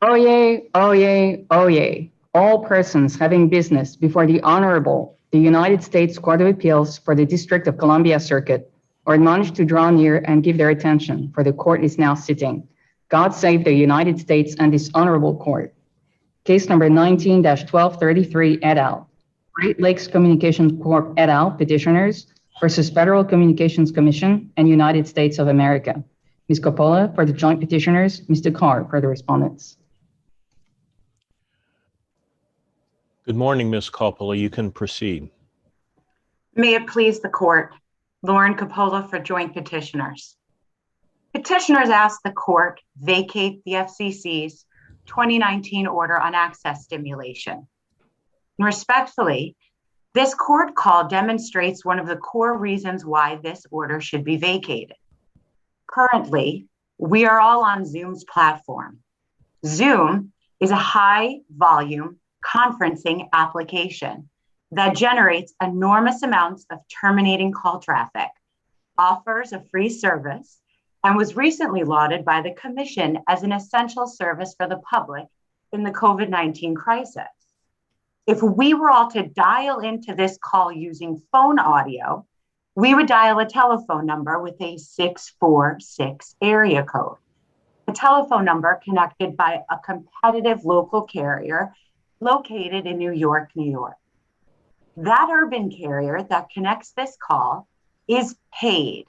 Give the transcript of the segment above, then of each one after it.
Oyez, oyez, oyez. All persons having business before the Honorable, the United States Court of Appeals for the District of Columbia Circuit are admonished to draw near and give their attention, for the court is now sitting. God save the United States and this honorable court. Case number 19-1233 et al. Great Lakes Communication Corp et al. Petitioners versus Federal Communications Commission and United States of America. Ms. Coppola for the joint petitioners, Mr. Carr for the respondents. Good morning, Ms. Coppola. You can proceed. May it please the court, Lauren Coppola for joint petitioners. Petitioners ask the court vacate the FCC's 2019 order on access stimulation. And respectfully, this court call demonstrates one of the core reasons why this order should be vacated. Currently, we are all on Zoom's platform. Zoom is a high volume conferencing application that generates enormous amounts of terminating call traffic, offers a free service, and was recently lauded by the Commission as an essential service for the public in the COVID-19 crisis. If we were all to dial into this call using phone audio, we would dial a telephone number with a 646 area code, a telephone number connected by a competitive local carrier located in New York, New York. That urban carrier that connects this call is paid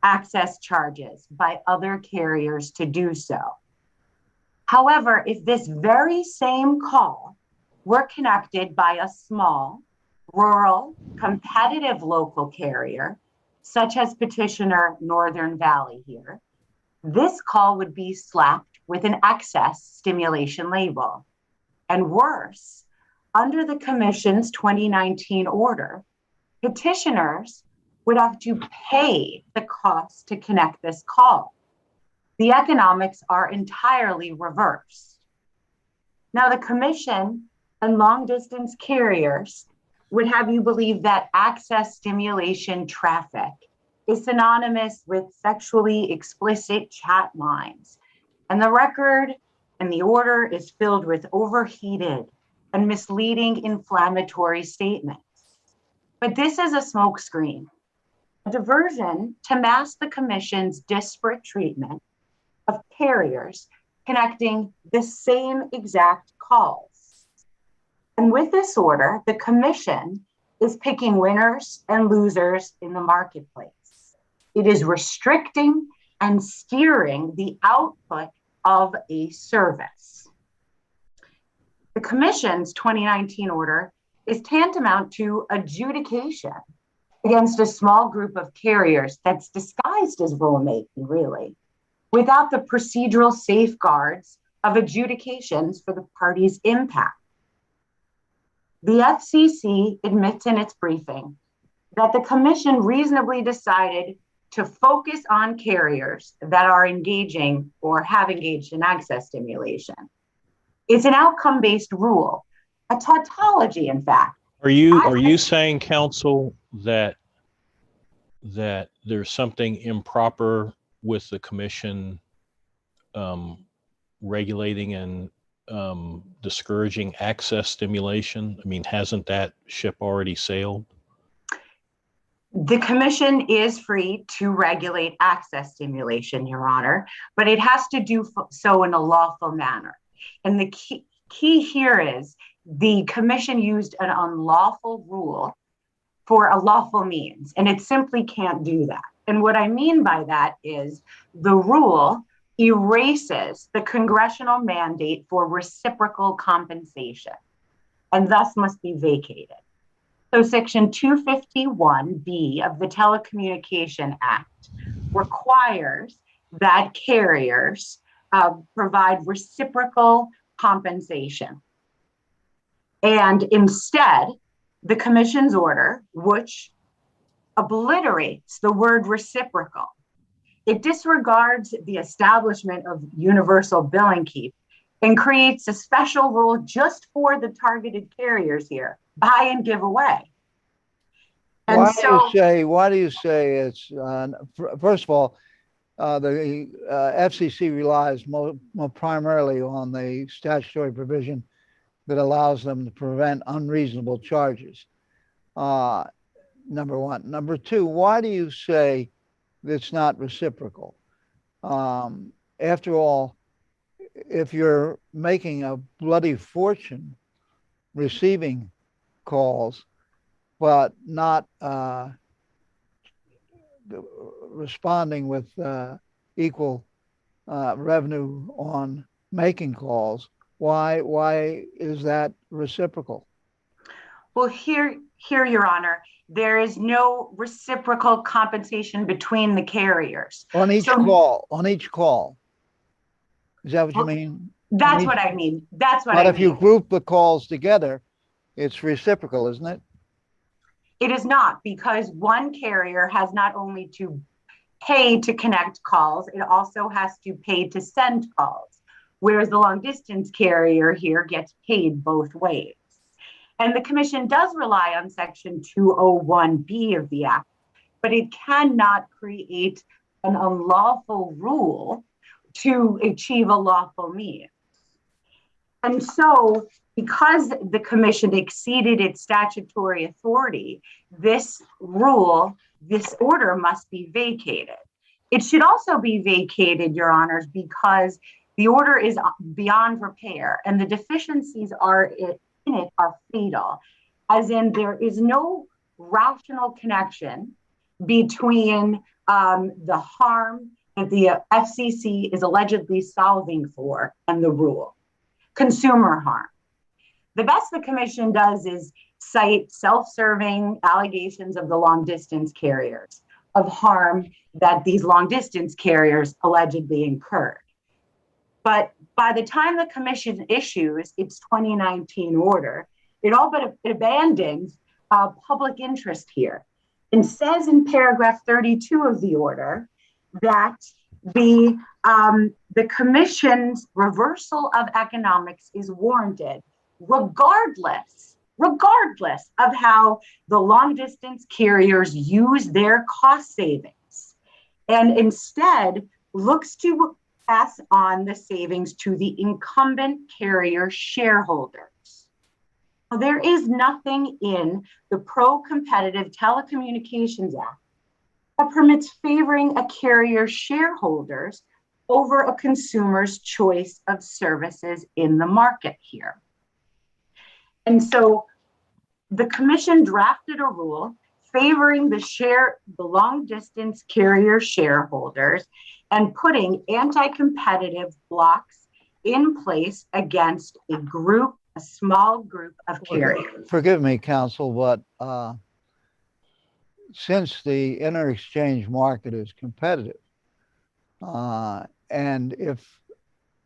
access charges by other carriers to do so. However, if this very same call were connected by a small, rural, competitive local carrier, such as petitioner Northern Valley here, this call would be slapped with an access stimulation label. And worse, under the Commission's 2019 order, petitioners would have to pay the cost to connect this call. The economics are entirely reversed. Now, the Commission and long-distance carriers would have you believe that access stimulation traffic is synonymous with sexually explicit chat lines. And the record and the order is filled with overheated and misleading inflammatory statements. But this is a smokescreen, a diversion to mask the Commission's disparate treatment of carriers connecting the same exact calls. And with this order, the Commission is picking winners and losers in the marketplace. It is restricting and steering the output of a service. The Commission's 2019 order is tantamount to adjudication against a small group of carriers that's disguised as rulemaking, really, without the procedural safeguards of adjudications for the parties' impact. The FCC admits in its briefing that the Commission reasonably decided to focus on carriers that are engaging or have engaged in access stimulation. It's an outcome-based rule, a tautology, in fact. Are you saying, counsel, that there's something improper with the Commission regulating and discouraging access stimulation? I mean, hasn't that ship already sailed? The Commission is free to regulate access stimulation, Your Honor, but it has to do so in a lawful manner. And the key here is the Commission used an unlawful rule for a lawful means, and it simply can't do that. And what I mean by that is the rule erases the congressional mandate for reciprocal compensation and thus must be vacated. So Section 251B of the Telecommunication Act requires that carriers provide reciprocal compensation. And instead, the Commission's order, which obliterates the word reciprocal, it disregards the establishment of universal billing keep and creates a special rule just for the targeted carriers here, buy and give away. And why do you say it's, first of all, the FCC relies more primarily on the statutory provision that allows them to prevent unreasonable charges. Number one. Number two, why do you say it's not reciprocal? After all, if you're making a bloody fortune receiving calls, but not responding with equal revenue on making calls, why is that reciprocal? Well, here, Your Honor, there is no reciprocal compensation between the carriers. On each call, on each call. Is that what you mean? That's what I mean. That's what I mean. But if you group the calls together, it's reciprocal, isn't it? It is not, because one carrier has not only to pay to connect calls, it also has to pay to send calls, whereas the long distance carrier here gets paid both ways. And the commission does rely on Section 201B of the Act, but it cannot create an unlawful rule to achieve a lawful means. And so, because the commission exceeded its statutory authority, this rule, this order must be vacated. It should also be vacated, Your Honors, because the order is beyond repair and the deficiencies in it are fatal, as in there is no rational connection between the harm that the FCC is allegedly solving for and the rule. Consumer harm. The best the commission does is cite self-serving allegations of the long distance carriers of harm that these long distance carriers allegedly incurred. But by the time the commission issues its 2019 order, it all but abandons public interest here and says in paragraph 32 of the order that the commission's reversal of economics is warranted regardless of how the long distance carriers use their cost savings, and instead looks to pass on the savings to the incumbent carrier shareholders. Now, there is nothing in the Pro-Competitive Telecommunications Act that permits favoring a carrier's shareholders over a consumer's choice of services in the market here. And so the commission drafted a rule favoring the long distance carrier shareholders and putting anti-competitive blocks in place against a small group of carriers. Forgive me, counsel, but since the inter-exchange market is competitive, and if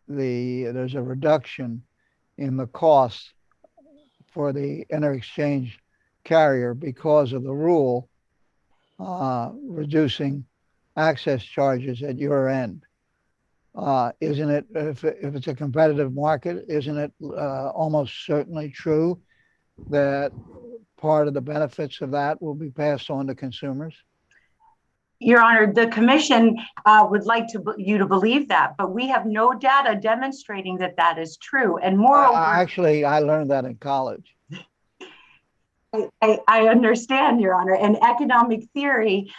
there's a reduction in the cost for the inter-exchange carrier because of the rule reducing access charges at your end, isn't it, if it's a competitive market, isn't it almost certainly true that part of the benefits of that will be passed on to consumers? Your Honor, the commission would like you to believe that, but we have no data demonstrating that that is true. And moreover, actually, I learned that in college. I understand, Your Honor, and economic theory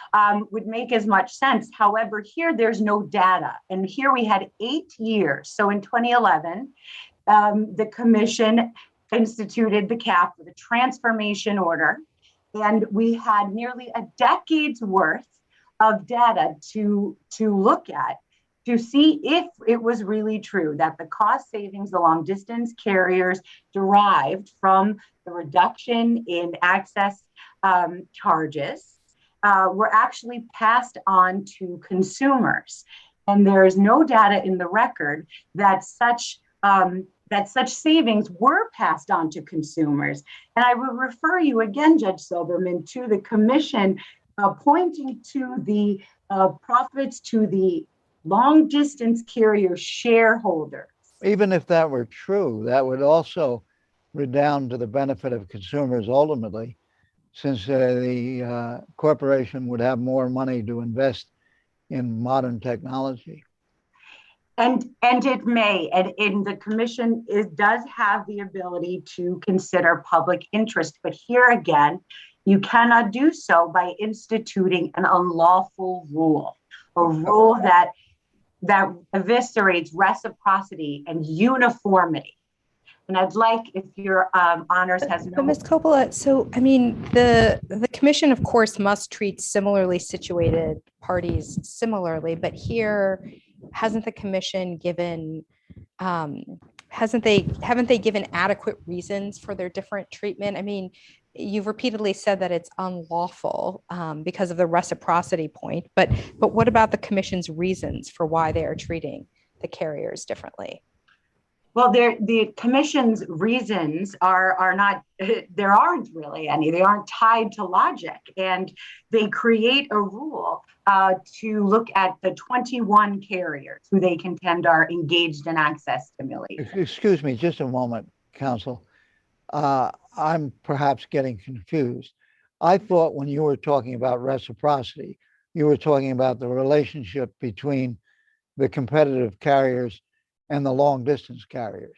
would make as much sense. However, here there's no data. And here we had 8 years. So in 2011, the commission instituted the CAP, the transformation order, and we had nearly a decade's worth of data to look at to see if it was really true that the cost savings the long distance carriers derived from the reduction in access charges were actually passed on to consumers. And there is no data in the record that such savings were passed on to consumers. And I will refer you again, Judge Silberman, to the commission pointing to the profits to the long distance carrier shareholders. Even if that were true, that would also redound to the benefit of consumers ultimately, since the corporation would have more money to invest in modern technology. And it may, and in the commission, it does have the ability to consider public interest, but here again, you cannot do so by instituting an unlawful rule, a rule that eviscerates reciprocity and uniformity. And I'd like, if your honors has no. But Ms. Coppola, so I mean, the commission, of course, must treat similarly situated parties similarly, but here, hasn't the commission given, haven't they given adequate reasons for their different treatment? I mean, you've repeatedly said that it's unlawful because of the reciprocity point, but what about the commission's reasons for why they are treating the carriers differently? Well, the commission's reasons are not, there aren't really any, they aren't tied to logic. And they create a rule to look at the 21 carriers who they contend are engaged in access stimulation. Excuse me, just a moment, counsel. I'm perhaps getting confused. I thought when you were talking about reciprocity, you were talking about the relationship between the competitive carriers and the long distance carriers.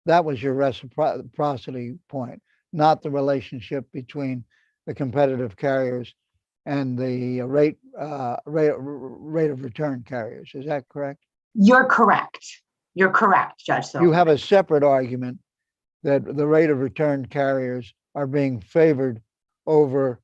That was your reciprocity point, not the relationship between the competitive carriers and the rate of return carriers. Is that correct? You're correct. You're correct, Judge Silberman. You have a separate argument that the rate of return carriers are being favored over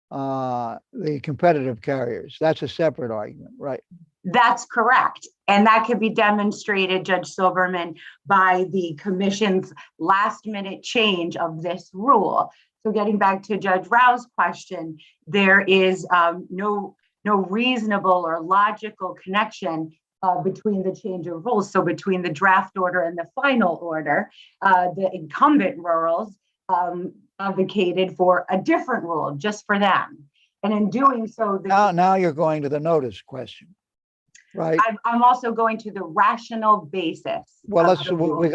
the competitive carriers. That's a separate argument, right? That's correct. And that could be demonstrated, Judge Silberman, by the commission's last minute change of this rule. So getting back to Judge Rao's question, there is no reasonable or logical connection between the change of rules. So between the draft order and the final order, the incumbent rurals advocated for a different rule just for them. And in doing so, now you're going to the notice question, right? I'm also going to the rational basis. Well,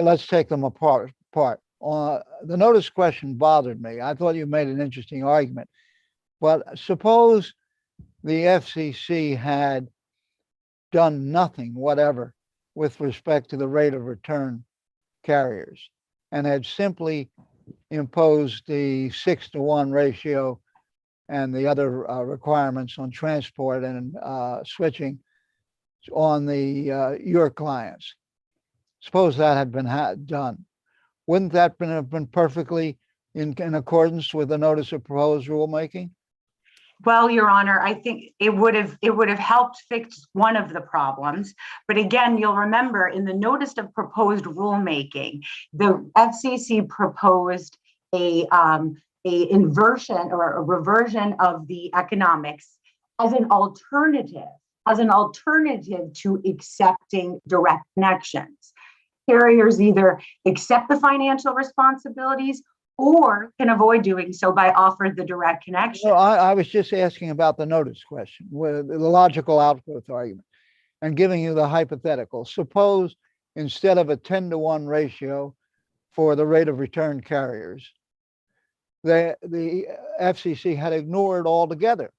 let's take them apart. The notice question bothered me. I thought you made an interesting argument, but suppose the FCC had done nothing whatever with respect to the rate of return carriers and had simply imposed the 6-to-1 ratio and the other requirements on transport and switching on your clients. Suppose that had been done. Wouldn't that have been perfectly in accordance with the notice of proposed rulemaking? Well, Your Honor, I think it would have helped fix one of the problems. But again, you'll remember in the notice of proposed rulemaking, the FCC proposed a inversion or a reversion of the economics as an alternative to accepting direct connections. Carriers either accept the financial responsibilities or can avoid doing so by offering the direct connection. No, I was just asking about the notice question, with the logical outgrowth argument, and giving you the hypothetical. Suppose instead of a 10-to-1 ratio for the rate of return carriers, the FCC had ignored altogether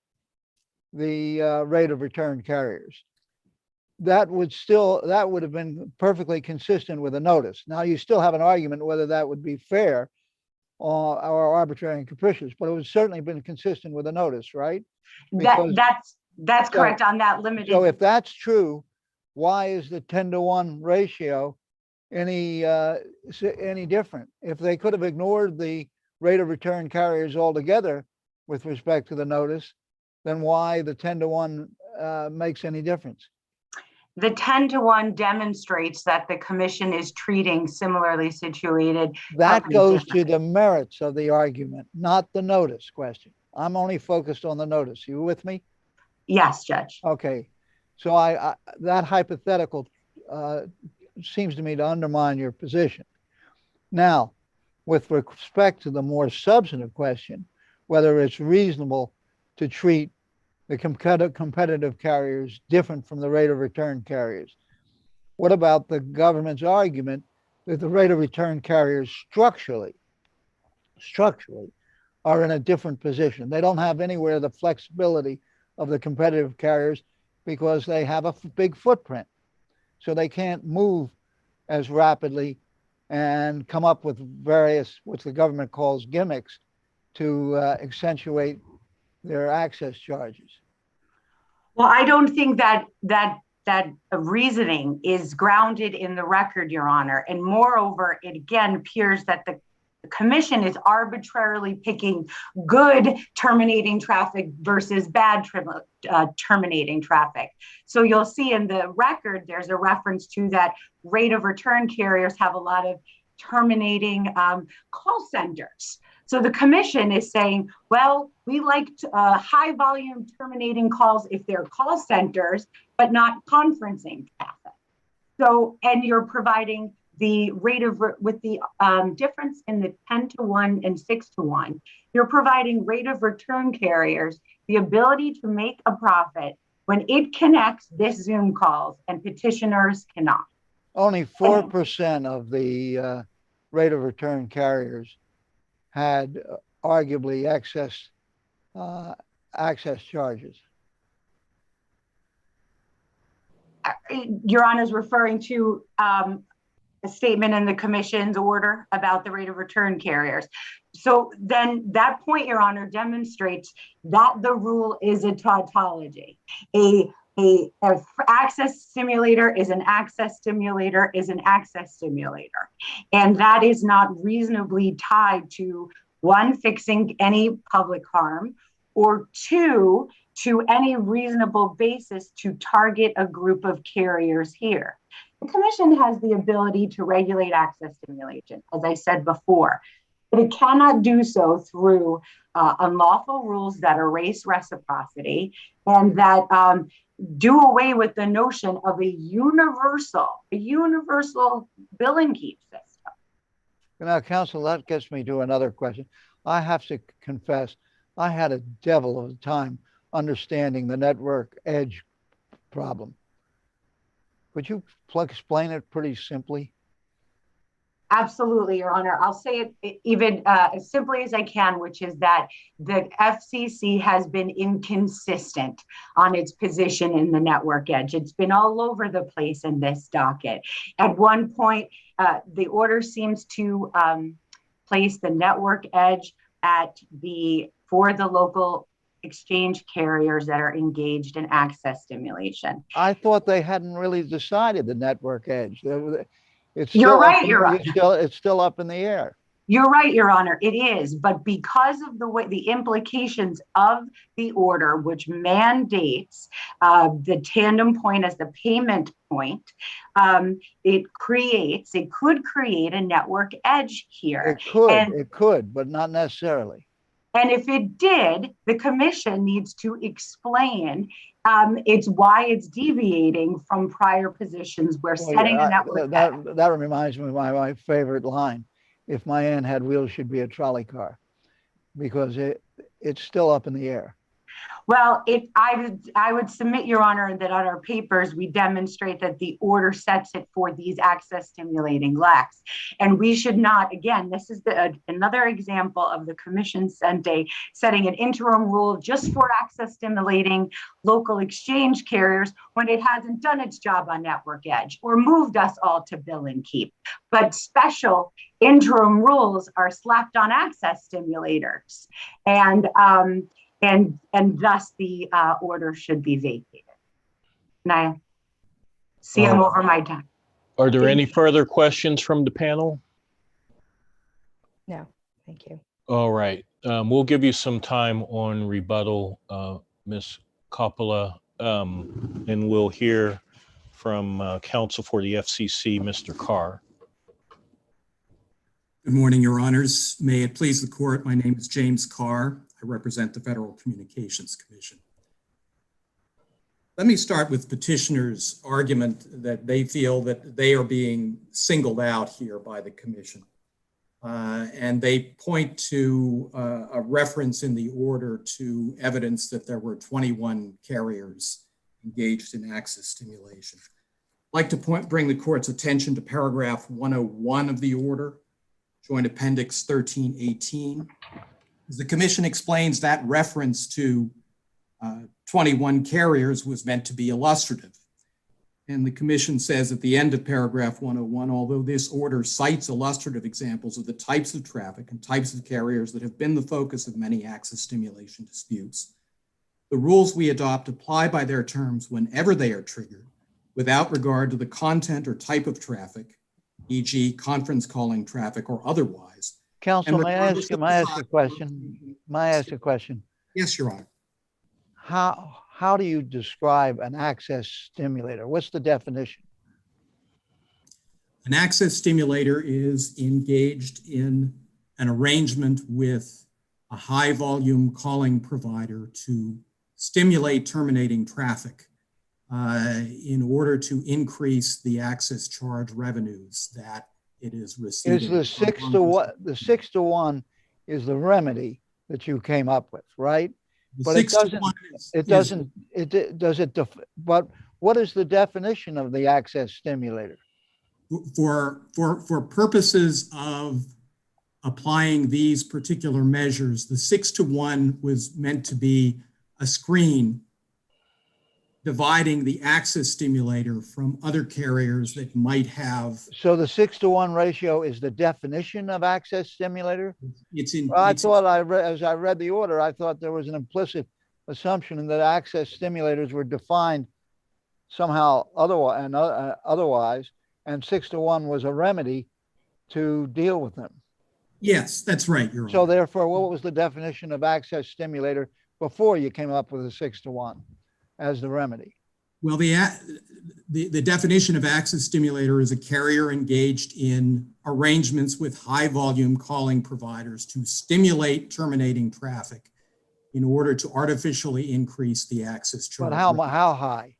the rate of return carriers. That would have been perfectly consistent with a notice. Now you still have an argument whether that would be fair or arbitrary and capricious, but it would certainly been consistent with a notice, right? That's correct on that limited. So if that's true, why is the 10-to-1 ratio any different? If they could have ignored the rate of return carriers altogether with respect to the notice, then why the 10-to-1 makes any difference? The 10-to-1 demonstrates that the commission is treating similarly situated. That goes to the merits of the argument, not the notice question. I'm only focused on the notice. You with me? Yes, Judge. Okay. So I that hypothetical seems to me to undermine your position. Now, with respect to the more substantive question, whether it's reasonable to treat the competitive carriers different from the rate of return carriers, what about the government's argument that the rate of return carriers structurally are in a different position? They don't have anywhere the flexibility of the competitive carriers, because they have a big footprint. So they can't move as rapidly and come up with various, what the government calls gimmicks, to accentuate their access charges. Well, I don't think that reasoning is grounded in the record, Your Honor. And moreover, it again appears that the commission is arbitrarily picking good terminating traffic versus bad terminating traffic. So you'll see in the record, there's a reference to that rate of return carriers have a lot of terminating call centers. So the commission is saying, well, we like high volume terminating calls if they're call centers, but not conferencing traffic. So, and you're providing the rate of, with the difference in the 10-to-1 and 6-to-1, you're providing rate of return carriers the ability to make a profit when it connects this Zoom calls and petitioners cannot. Only 4% of the rate of return carriers had arguably access charges. Your Honor is referring to a statement in the commission's order about the rate of return carriers. So then that point, Your Honor, demonstrates that the rule is a tautology. A access stimulator is an access stimulator is an access stimulator. And that is not reasonably tied to, one, fixing any public harm, or two, to any reasonable basis to target a group of carriers here. The commission has the ability to regulate access stimulation, as I said before, but it cannot do so through unlawful rules that erase reciprocity and that do away with the notion of a universal bill and keep system. Now, counsel, that gets me to another question. I have to confess, I had a devil of a time understanding the network edge problem. Could you explain it pretty simply? Absolutely, Your Honor. I'll say it even as simply as I can, which is that the FCC has been inconsistent on its position in the network edge. It's been all over the place in this docket. At one point, the order seems to place the network edge for the local exchange carriers that are engaged in access stimulation. I thought they hadn't really decided the network edge. You're right, Your Honor. It's still up in the air. You're right, Your Honor, it is. But because of the way the implications of the order, which mandates the tandem point as the payment point, it could create a network edge here. It could, but not necessarily. And if it did, the commission needs to explain why it's deviating from prior positions where setting a network. That reminds me of my favorite line. If my aunt had wheels, she'd be a trolley car, because it's still up in the air. Well, I would submit, Your Honor, that on our papers, we demonstrate that the order sets it for these access stimulating LACs. And we should not, again, this is another example of the commission setting an interim rule just for access stimulating local exchange carriers when it hasn't done its job on network edge or moved us all to bill and keep. But special interim rules are slapped on access stimulators. And thus the order should be vacated. And I see I'm over my time. Are there any further questions from the panel? No, thank you. All right. We'll give you some time on rebuttal, Ms. Coppola, and we'll hear from counsel for the FCC, Mr. Carr. Good morning, Your Honors. May it please the court, my name is James Carr. I represent the Federal Communications Commission. Let me start with petitioners' argument that they feel that they are being singled out here by the commission. And they point to a reference in the order to evidence that there were 21 carriers engaged in access stimulation. I'd like to bring the court's attention to paragraph 101 of the order, Joint Appendix 1318. As the commission explains, that reference to 21 carriers was meant to be illustrative. And the commission says at the end of paragraph 101, although this order cites illustrative examples of the types of traffic and types of carriers that have been the focus of many access stimulation disputes, the rules we adopt apply by their terms whenever they are triggered, without regard to the content or type of traffic, e.g. conference calling traffic or otherwise. Counsel, may I ask a question? Yes, Your Honor. How do you describe an access stimulator? What's the definition? An access stimulator is engaged in an arrangement with a high volume calling provider to stimulate terminating traffic in order to increase the access charge revenues that it is receiving. Is the 6-to-1, the 6-to-1 is the remedy that you came up with, right? But but what is the definition of the access stimulator? For purposes of applying these particular measures, the 6-to-1 was meant to be a screen dividing the access stimulator from other carriers that might have. So the 6-to-1 ratio is the definition of access stimulator? As I read the order, I thought there was an implicit assumption that access stimulators were defined somehow otherwise, and 6-to-1 was a remedy to deal with them. Yes, that's right. You're so right. Therefore, what was the definition of access stimulator before you came up with a 6-to-1 as the remedy? Well, the definition of access stimulator is a carrier engaged in arrangements with high volume calling providers to stimulate terminating traffic in order to artificially increase the access charge. But how high?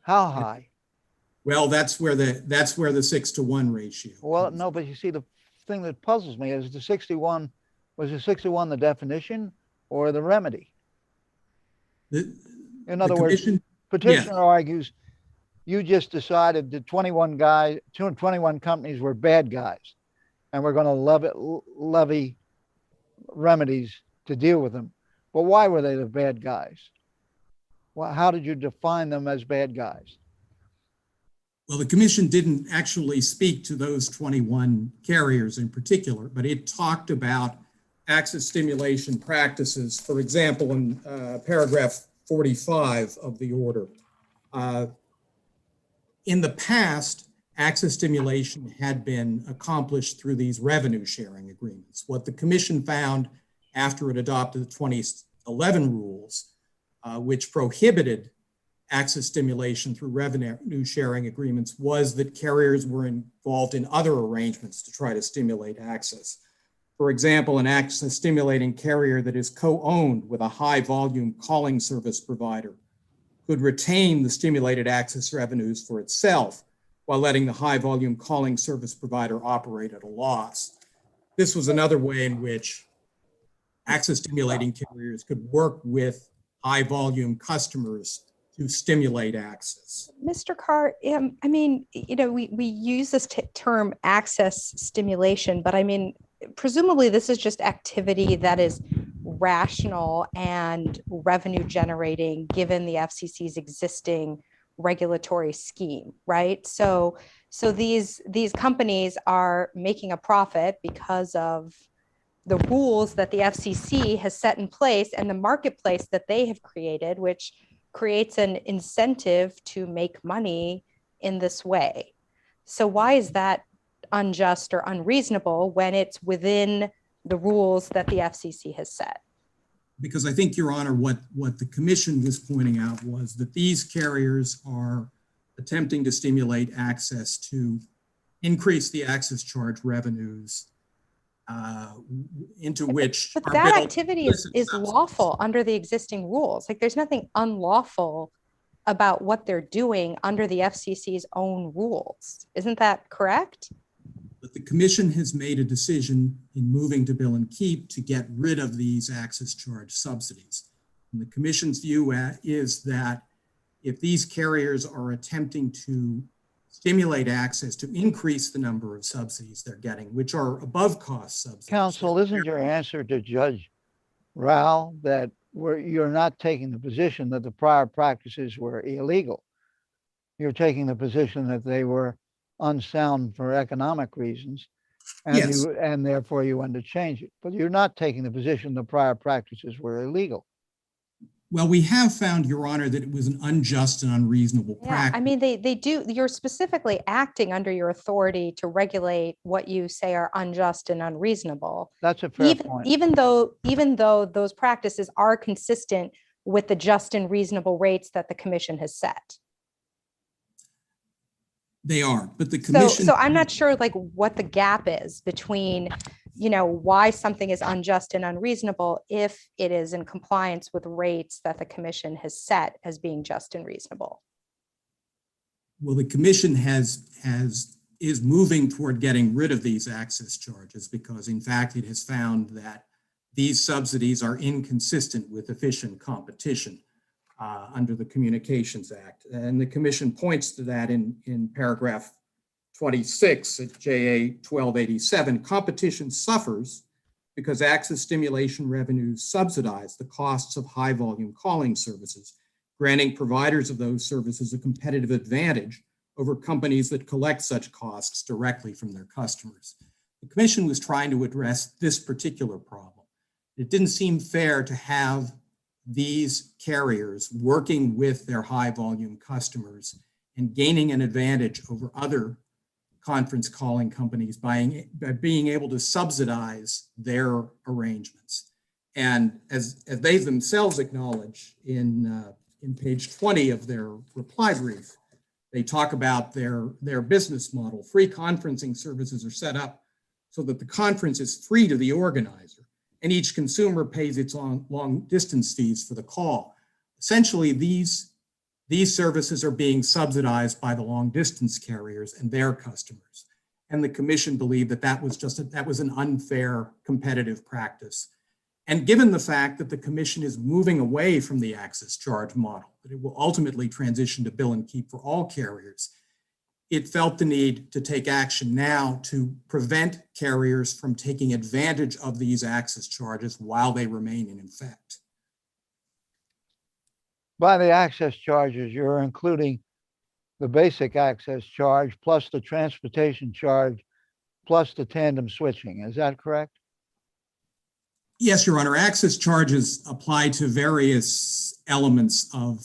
How high? Well, that's where the 6-to-1 ratio. Well, no, but you see, the thing that puzzles me is was the 6-to-1 the definition or the remedy? In other words, petitioner argues you just decided that 21 companies were bad guys, and we're going to levy remedies to deal with them. But why were they the bad guys? Well, how did you define them as bad guys? Well, the commission didn't actually speak to those 21 carriers in particular, but it talked about access stimulation practices. For example, in paragraph 45 of the order, in the past, access stimulation had been accomplished through these revenue sharing agreements. What the commission found after it adopted the 2011 rules, which prohibited access stimulation through revenue sharing agreements, was that carriers were involved in other arrangements to try to stimulate access. For example, an access stimulating carrier that is co-owned with a high volume calling service provider could retain the stimulated access revenues for itself while letting the high volume calling service provider operate at a loss. This was another way in which access stimulating carriers could work with high volume customers to stimulate access. Mr. Carr, I mean, we use this term access stimulation, but I mean, presumably this is just activity that is rational and revenue generating given the FCC's existing regulatory scheme, right? So these companies are making a profit because of the rules that the FCC has set in place and the marketplace that they have created, which creates an incentive to make money in this way. So why is that unjust or unreasonable when it's within the rules that the FCC has set? Because I think, Your Honor, what the commission was pointing out was that these carriers are attempting to stimulate access to increase the access charge revenues into which. But that activity is lawful under the existing rules. Like, there's nothing unlawful about what they're doing under the FCC's own rules. Isn't that correct? But the commission has made a decision in moving to bill and keep to get rid of these access charge subsidies. And the commission's view is that if these carriers are attempting to stimulate access to increase the number of subsidies they're getting, which are above cost subsidies. Counsel, isn't your answer to Judge Rao that where you're not taking the position that the prior practices were illegal. You're taking the position that they were unsound for economic reasons, and Yes. and therefore you want to change it. But you're not taking the position the prior practices were illegal. Well, we have found, Your Honor, that it was an unjust and unreasonable Yeah, practice. I mean, they do, you're specifically acting under your authority to regulate what you say are unjust and unreasonable. That's a fair point. Even though those practices are consistent with the just and reasonable rates that the commission has set. They are, but the commission. So I'm not sure like what the gap is between, why something is unjust and unreasonable if it is in compliance with rates that the commission has set as being just and reasonable. Well, the commission is moving toward getting rid of these access charges because in fact it has found that these subsidies are inconsistent with efficient competition under the Communications Act. And the commission points to that in paragraph 26 at JA 1287. Competition suffers because access stimulation revenues subsidize the costs of high volume calling services, granting providers of those services a competitive advantage over companies that collect such costs directly from their customers. The commission was trying to address this particular problem. It didn't seem fair to have these carriers working with their high volume customers and gaining an advantage over other conference calling companies by being able to subsidize their arrangements. And as they themselves acknowledge in page 20 of their reply brief, they talk about their business model. Free conferencing services are set up so that the conference is free to the organizer, and each consumer pays its long distance fees for the call. Essentially, these services are being subsidized by the long distance carriers and their customers. And the commission believed that that was an unfair competitive practice. And given the fact that the commission is moving away from the access charge model, that it will ultimately transition to bill and keep for all carriers, it felt the need to take action now to prevent carriers from taking advantage of these access charges while they remain in effect. By the access charges, you're including the basic access charge plus the transportation charge plus the tandem switching. Is that correct? Yes, Your Honor. Access charges apply to various elements of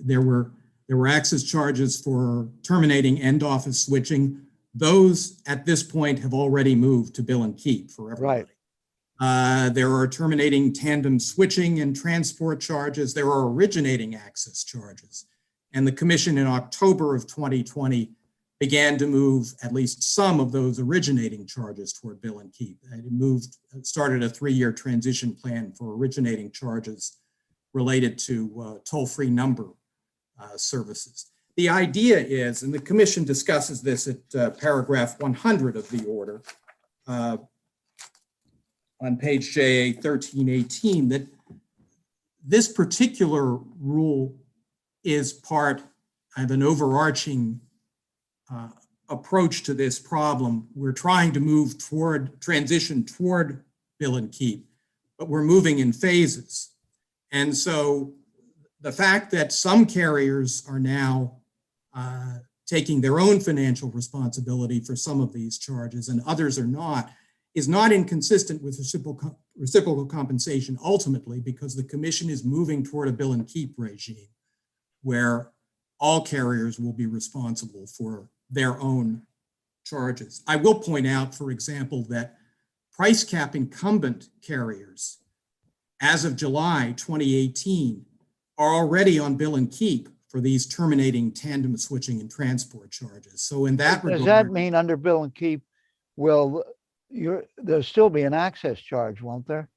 there were access charges for terminating end office switching. Those at this point have already moved to bill and keep for everybody. Right. There are terminating tandem switching and transport charges. There are originating access charges. And the commission in October of 2020 began to move at least some of those originating charges toward bill and keep. It started a 3-year transition plan for originating charges related to toll-free number services. The idea is, and the commission discusses this at paragraph 100 of the order on page JA 1318, that this particular rule is part of an overarching approach to this problem. We're trying to transition toward bill and keep, but we're moving in phases. And so the fact that some carriers are now taking their own financial responsibility for some of these charges and others are not, is not inconsistent with reciprocal compensation ultimately, because the commission is moving toward a bill and keep regime where all carriers will be responsible for their own charges. I will point out, for example, that price cap incumbent carriers, as of July 2018, are already on bill and keep for these terminating tandem switching and transport charges. So in that regard— Does that mean under bill and keep, there'll still be an access charge, won't there?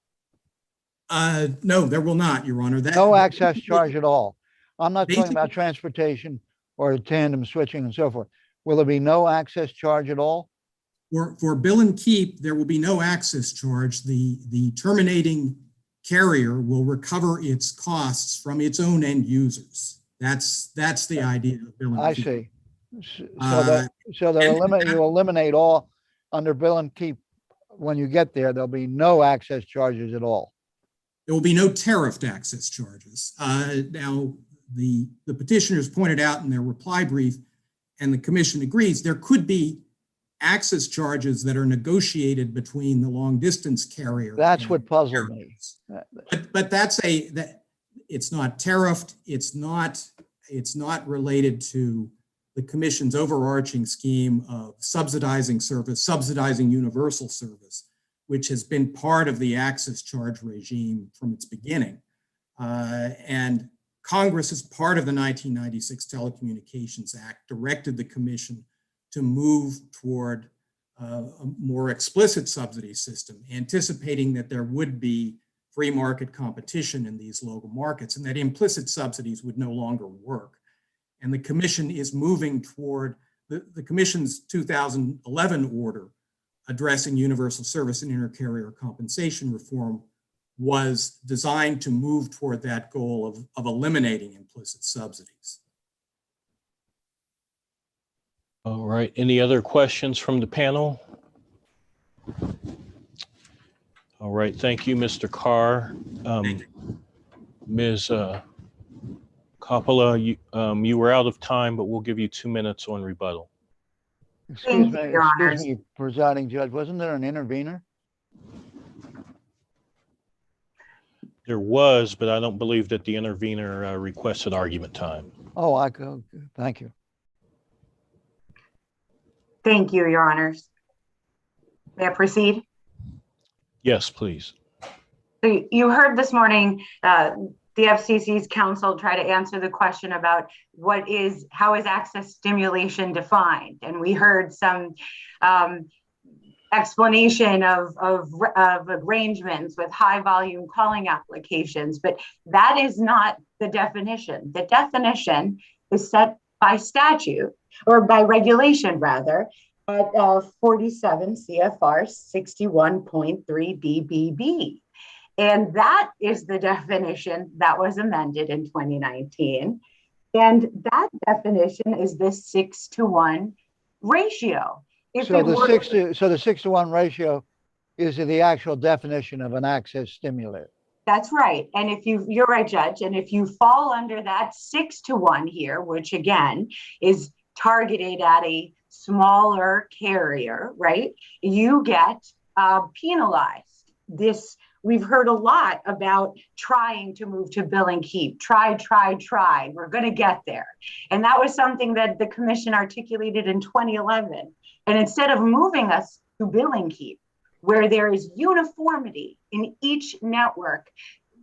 No, there will not, Your Honor. No access charge at all. I'm not talking about transportation or tandem switching and so forth. Will there be no access charge at all? For bill and keep, there will be no access charge. The terminating carrier will recover its costs from its own end users. That's the idea of bill and keep. I see. So you eliminate all under bill and keep. When you get there, there'll be no access charges at all. There will be no tariffed access charges. Now, the petitioners pointed out in their reply brief, and the commission agrees, there could be access charges that are negotiated between the long distance carrier. That's what puzzled me. But it's not tariffed. It's not related to the commission's overarching scheme of subsidizing service, subsidizing universal service, which has been part of the access charge regime from its beginning. And Congress, as part of the 1996 Telecommunications Act, directed the commission to move toward a more explicit subsidy system, anticipating that there would be free market competition in these local markets and that implicit subsidies would no longer work. And the commission is moving toward the commission's 2011 order addressing universal service and intercarrier compensation reform was designed to move toward that goal of eliminating implicit subsidies. All right. Any other questions from the panel? All right. Thank you, Mr. Carr. Ms. Coppola, you were out of time, but we'll give you 2 minutes on rebuttal. Excuse Thank you, Your Honors. me, presiding judge, wasn't there an intervener? There was, but I don't believe that the intervener requested argument time. Oh, I go. Thank you. Thank you, Your Honors. May I proceed? Yes, please. So you heard this morning the FCC's counsel try to answer the question about how is access stimulation defined? And we heard some explanation of arrangements with high volume calling applications, but that is not the definition. The definition is set by statute, or by regulation rather, at 47 CFR 61.3 BBB. And that is the definition that was amended in 2019. And that definition is the 6-to-1 ratio. So the 6-to-1 ratio is the actual definition of an access stimulator. That's right. And you're right, Judge. And if you fall under that 6-to-1 here, which again is targeted at a smaller carrier, right? You get penalized. We've heard a lot about trying to move to bill and keep. Try. We're going to get there. And that was something that the commission articulated in 2011. And instead of moving us to bill and keep, where there is uniformity in each network,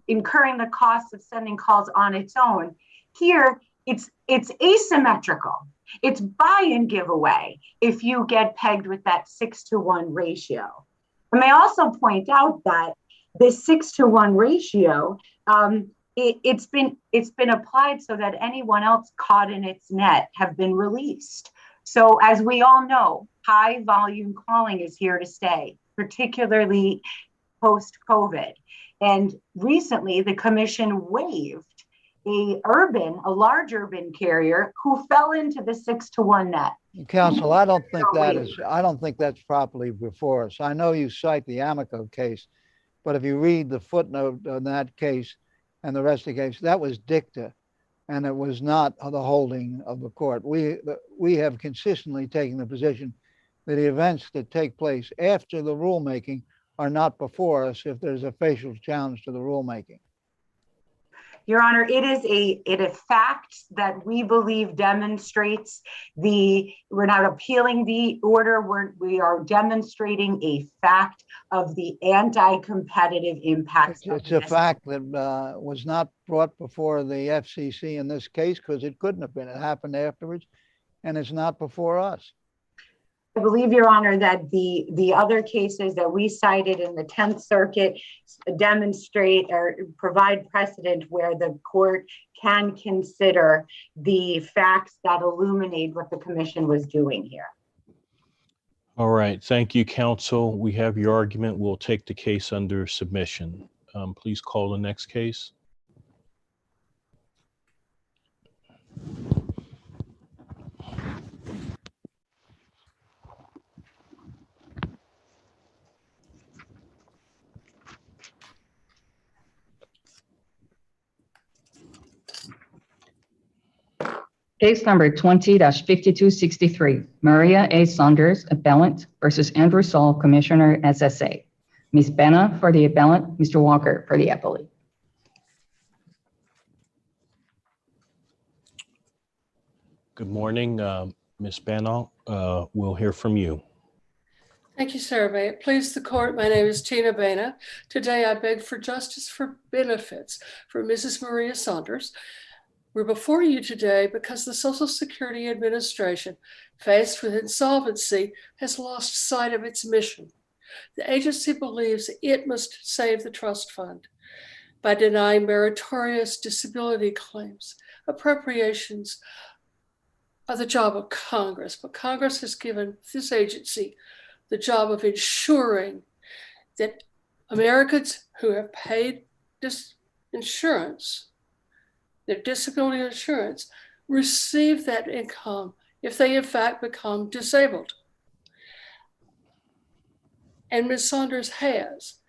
incurring the cost of sending calls on its own, here it's asymmetrical. It's buy and give away if you get pegged with that 6-to-1 ratio. I may also point out that this 6-to-1 ratio, it's been applied so that anyone else caught in its net have been released. So as we all know, high volume calling is here to stay, particularly post-COVID. And recently the commission waived a large urban carrier who fell into the 6-to-1 net. Counsel, I don't think that's properly before us. I know you cite the Amico case, but if you read the footnote on that case and the rest of the case, that was dicta, and it was not the holding of the court. We have consistently taken the position that the events that take place after the rulemaking are not before us if there's a facial challenge to the rulemaking. Your Honor, it is a fact that we believe demonstrates we're not appealing the order, we are demonstrating a fact of the anti-competitive impacts. It's a fact that was not brought before the FCC in this case because it couldn't have been. It happened afterwards, and it's not before us. I believe, Your Honor, that the other cases that we cited in the 10th Circuit demonstrate or provide precedent where the court can consider the facts that illuminate what the commission was doing here. All right. Thank you, counsel. We have your argument. We'll take the case under submission. Please call the next case. Case number 20-5263, Maria A. Saunders, appellant, versus Andrew Saul, Commissioner, SSA. Ms. Benna for the appellant, Mr. Walker for the appellate. Good morning, Ms. Benna. We'll hear from you. Thank you, sir. May it please the court, my name is Tina Bena. Today I beg for justice for benefits for Mrs. Maria Saunders. We're before you today because the Social Security Administration, faced with insolvency, has lost sight of its mission. The agency believes it must save the trust fund by denying meritorious disability claims. Appropriations are the job of Congress, but Congress has given this agency the job of ensuring that Americans who have paid this insurance, their disability insurance, receive that income if they in fact become disabled. And Ms. Saunders has.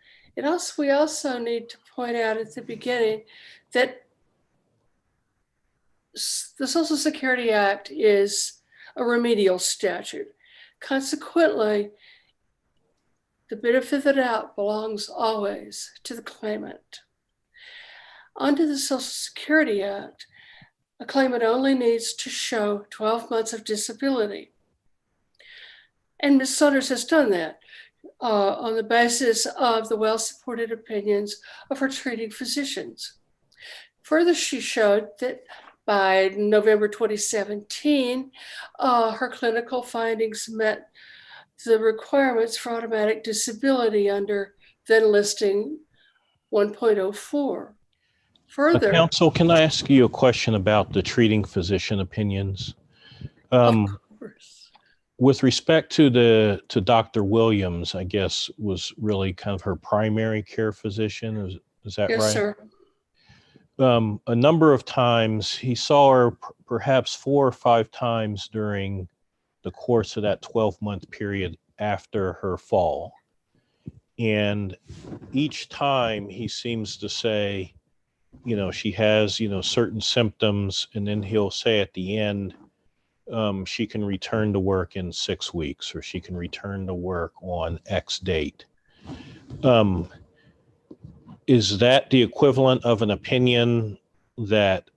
We also need to point out at the beginning that the Social Security Act is a remedial statute. Consequently, the benefit of the doubt belongs always to the claimant. Under the Social Security Act, a claimant only needs to show 12 months of disability. And Ms. Saunders has done that on the basis of the well-supported opinions of her treating physicians. Further, she showed that by November 2017, her clinical findings met the requirements for automatic disability under then listing 1.04. Further, Counsel, can I ask you a question about the treating physician opinions? of course. With respect to Dr. Williams, I guess was really kind of her primary care physician. Is that Yes, right? sir. A number of times he saw her perhaps 4 or 5 times during the course of that 12-month period after her fall. And each time he seems to say, she has, certain symptoms, and then he'll say at the end, she can return to work in 6 weeks, or she can return to work on X date. Is that the equivalent of an opinion that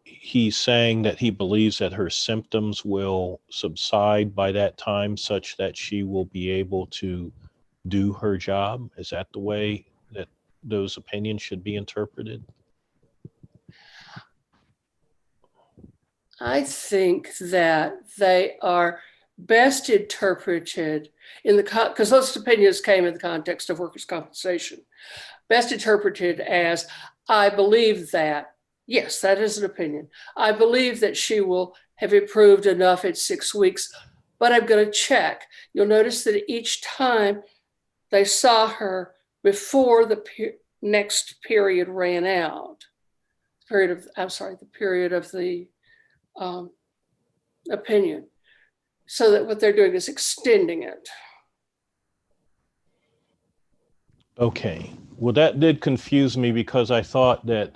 he's saying that he believes that her symptoms will subside by that time such that she will be able to do her job? Is that the way that those opinions should be interpreted? I think that they are best interpreted in because those opinions came in the context of workers' compensation, best interpreted as, I believe that, yes, that is an opinion. I believe that she will have improved enough at 6 weeks, but I'm going to check. You'll notice that each time they saw her before the next period ran out, the period of the opinion, so that what they're doing is extending it. Okay. Well, that did confuse me because I thought that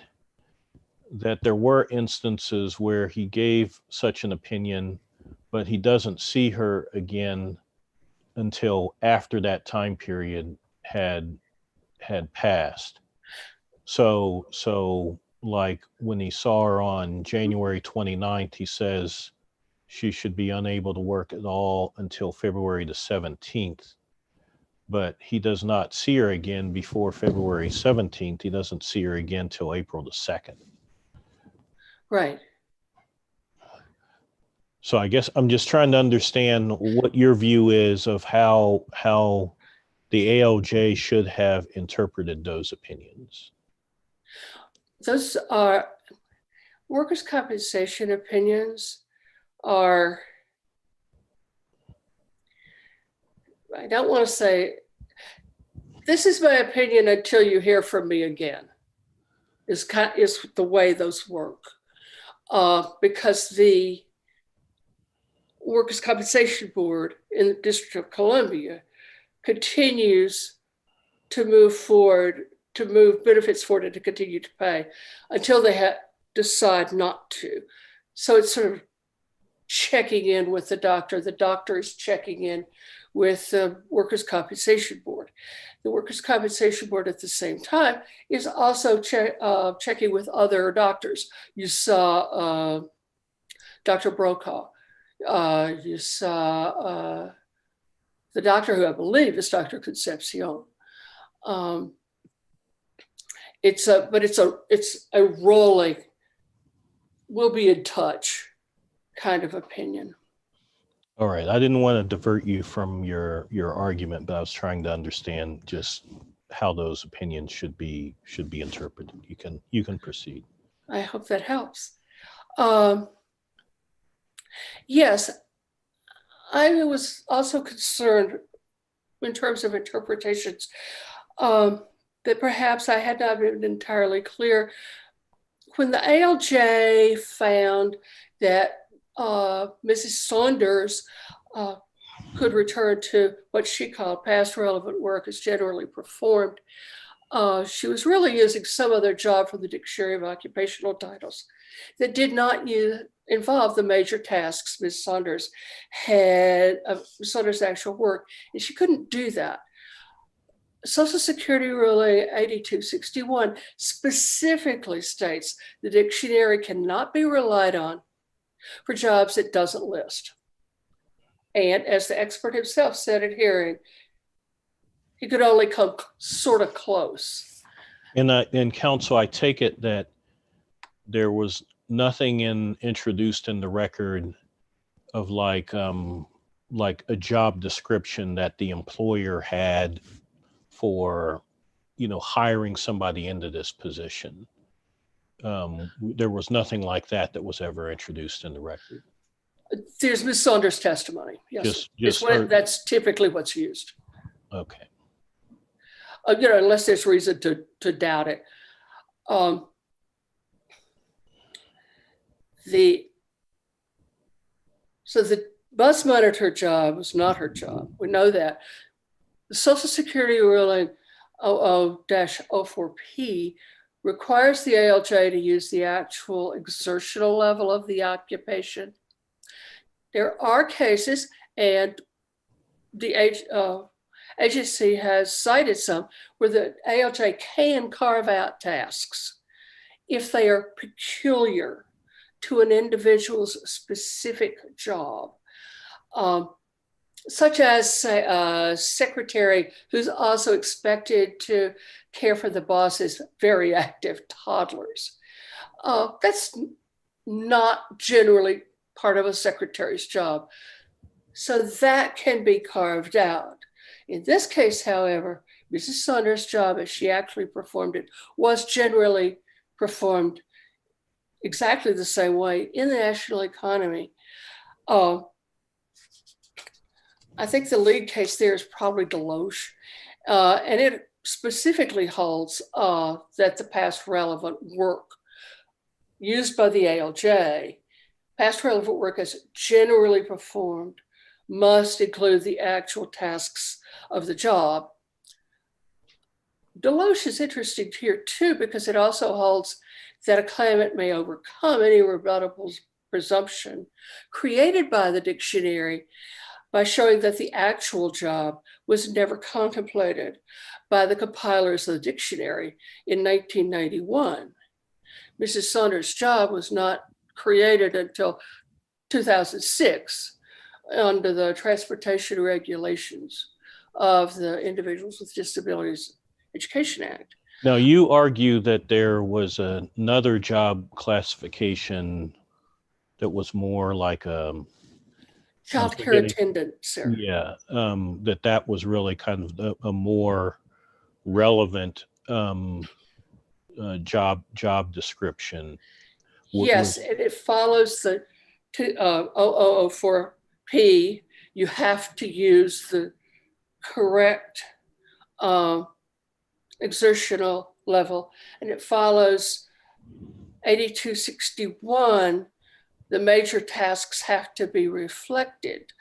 there were instances where he gave such an opinion, but he doesn't see her again until after that time period had passed. So like when he saw her on January 29th, he says she should be unable to work at all until February the 17th. But he does not see her again before February 17th. He doesn't see her again till April the 2nd. Right. So I guess I'm just trying to understand what your view is of how the ALJ should have interpreted those opinions. Those are workers' compensation opinions are, I don't want to say, this is my opinion until you hear from me again, is the way those work. Because the Workers' Compensation Board in the District of Columbia continues to move forward, to move benefits forward and to continue to pay until they decide not to. So it's sort of checking in with the doctor is checking in with the Workers' Compensation Board. The Workers' Compensation Board at the same time is also checking with other doctors. You saw Dr. Brokaw. You saw the doctor who I believe is Dr. Concepcion. It's a rolling, we'll be in touch kind of opinion. All right. I didn't want to divert you from your argument, but I was trying to understand just how those opinions should be interpreted. You can proceed. I hope that helps. Yes, I was also concerned in terms of interpretations that perhaps I had not been entirely clear. When the ALJ found that Mrs. Saunders could return to what she called past relevant work as generally performed, she was really using some other job from the Dictionary of Occupational Titles that did not involve the major tasks Ms. Saunders had of Saunders' actual work, and she couldn't do that. Social Security ruling 8261 specifically states the dictionary cannot be relied on for jobs it doesn't list. And as the expert himself said at hearing, he could only come sort of close. And counsel, I take it that there was nothing introduced in the record of like a job description that the employer had for, hiring somebody into this position. There was nothing like that was ever introduced in the record. There's Ms. Saunders' testimony. Yes, that's typically what's used. Okay. Unless there's reason to doubt it. So the bus monitor job was not her job. We know that. The Social Security ruling 00-04P requires the ALJ to use the actual exertional level of the occupation. There are cases, and the agency has cited some, where the ALJ can carve out tasks if they are peculiar to an individual's specific job. Such as, say, a secretary who's also expected to care for the boss's very active toddlers. That's not generally part of a secretary's job. So that can be carved out. In this case, however, Mrs. Saunders' job, as she actually performed it, was generally performed exactly the same way in the national economy. I think the lead case there is probably Deloche, and it specifically holds that the past relevant work used by the ALJ, past relevant work as generally performed, must include the actual tasks of the job. Deloche is interesting here too, because it also holds that a claimant may overcome any rebuttable presumption created by the dictionary by showing that the actual job was never contemplated by the compilers of the dictionary in 1991. Mrs. Saunders' job was not created until 2006 under the transportation regulations of the Individuals with Disabilities Education Act. Now, you argue that there was another job classification that was more like a child care attendant, sir. Yeah, that was really kind of a more relevant job description. Yes, and it follows the 0004P. You have to use the correct exertional level, and it follows 8261. The major tasks have to be reflected.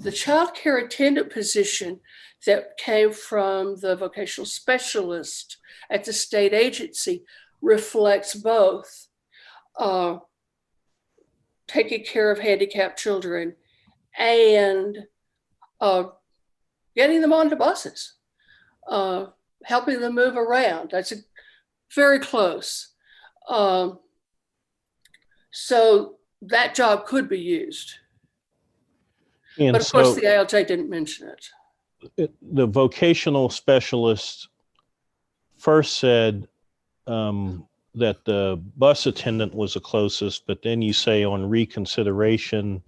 The child care attendant position that came from the vocational specialist at the state agency reflects both taking care of handicapped children and getting them onto buses, helping them move around. That's very close. So that job could be used. And but of course, so the ALJ didn't mention it. the vocational specialist first said that the bus attendant was the closest, but then you say on reconsideration,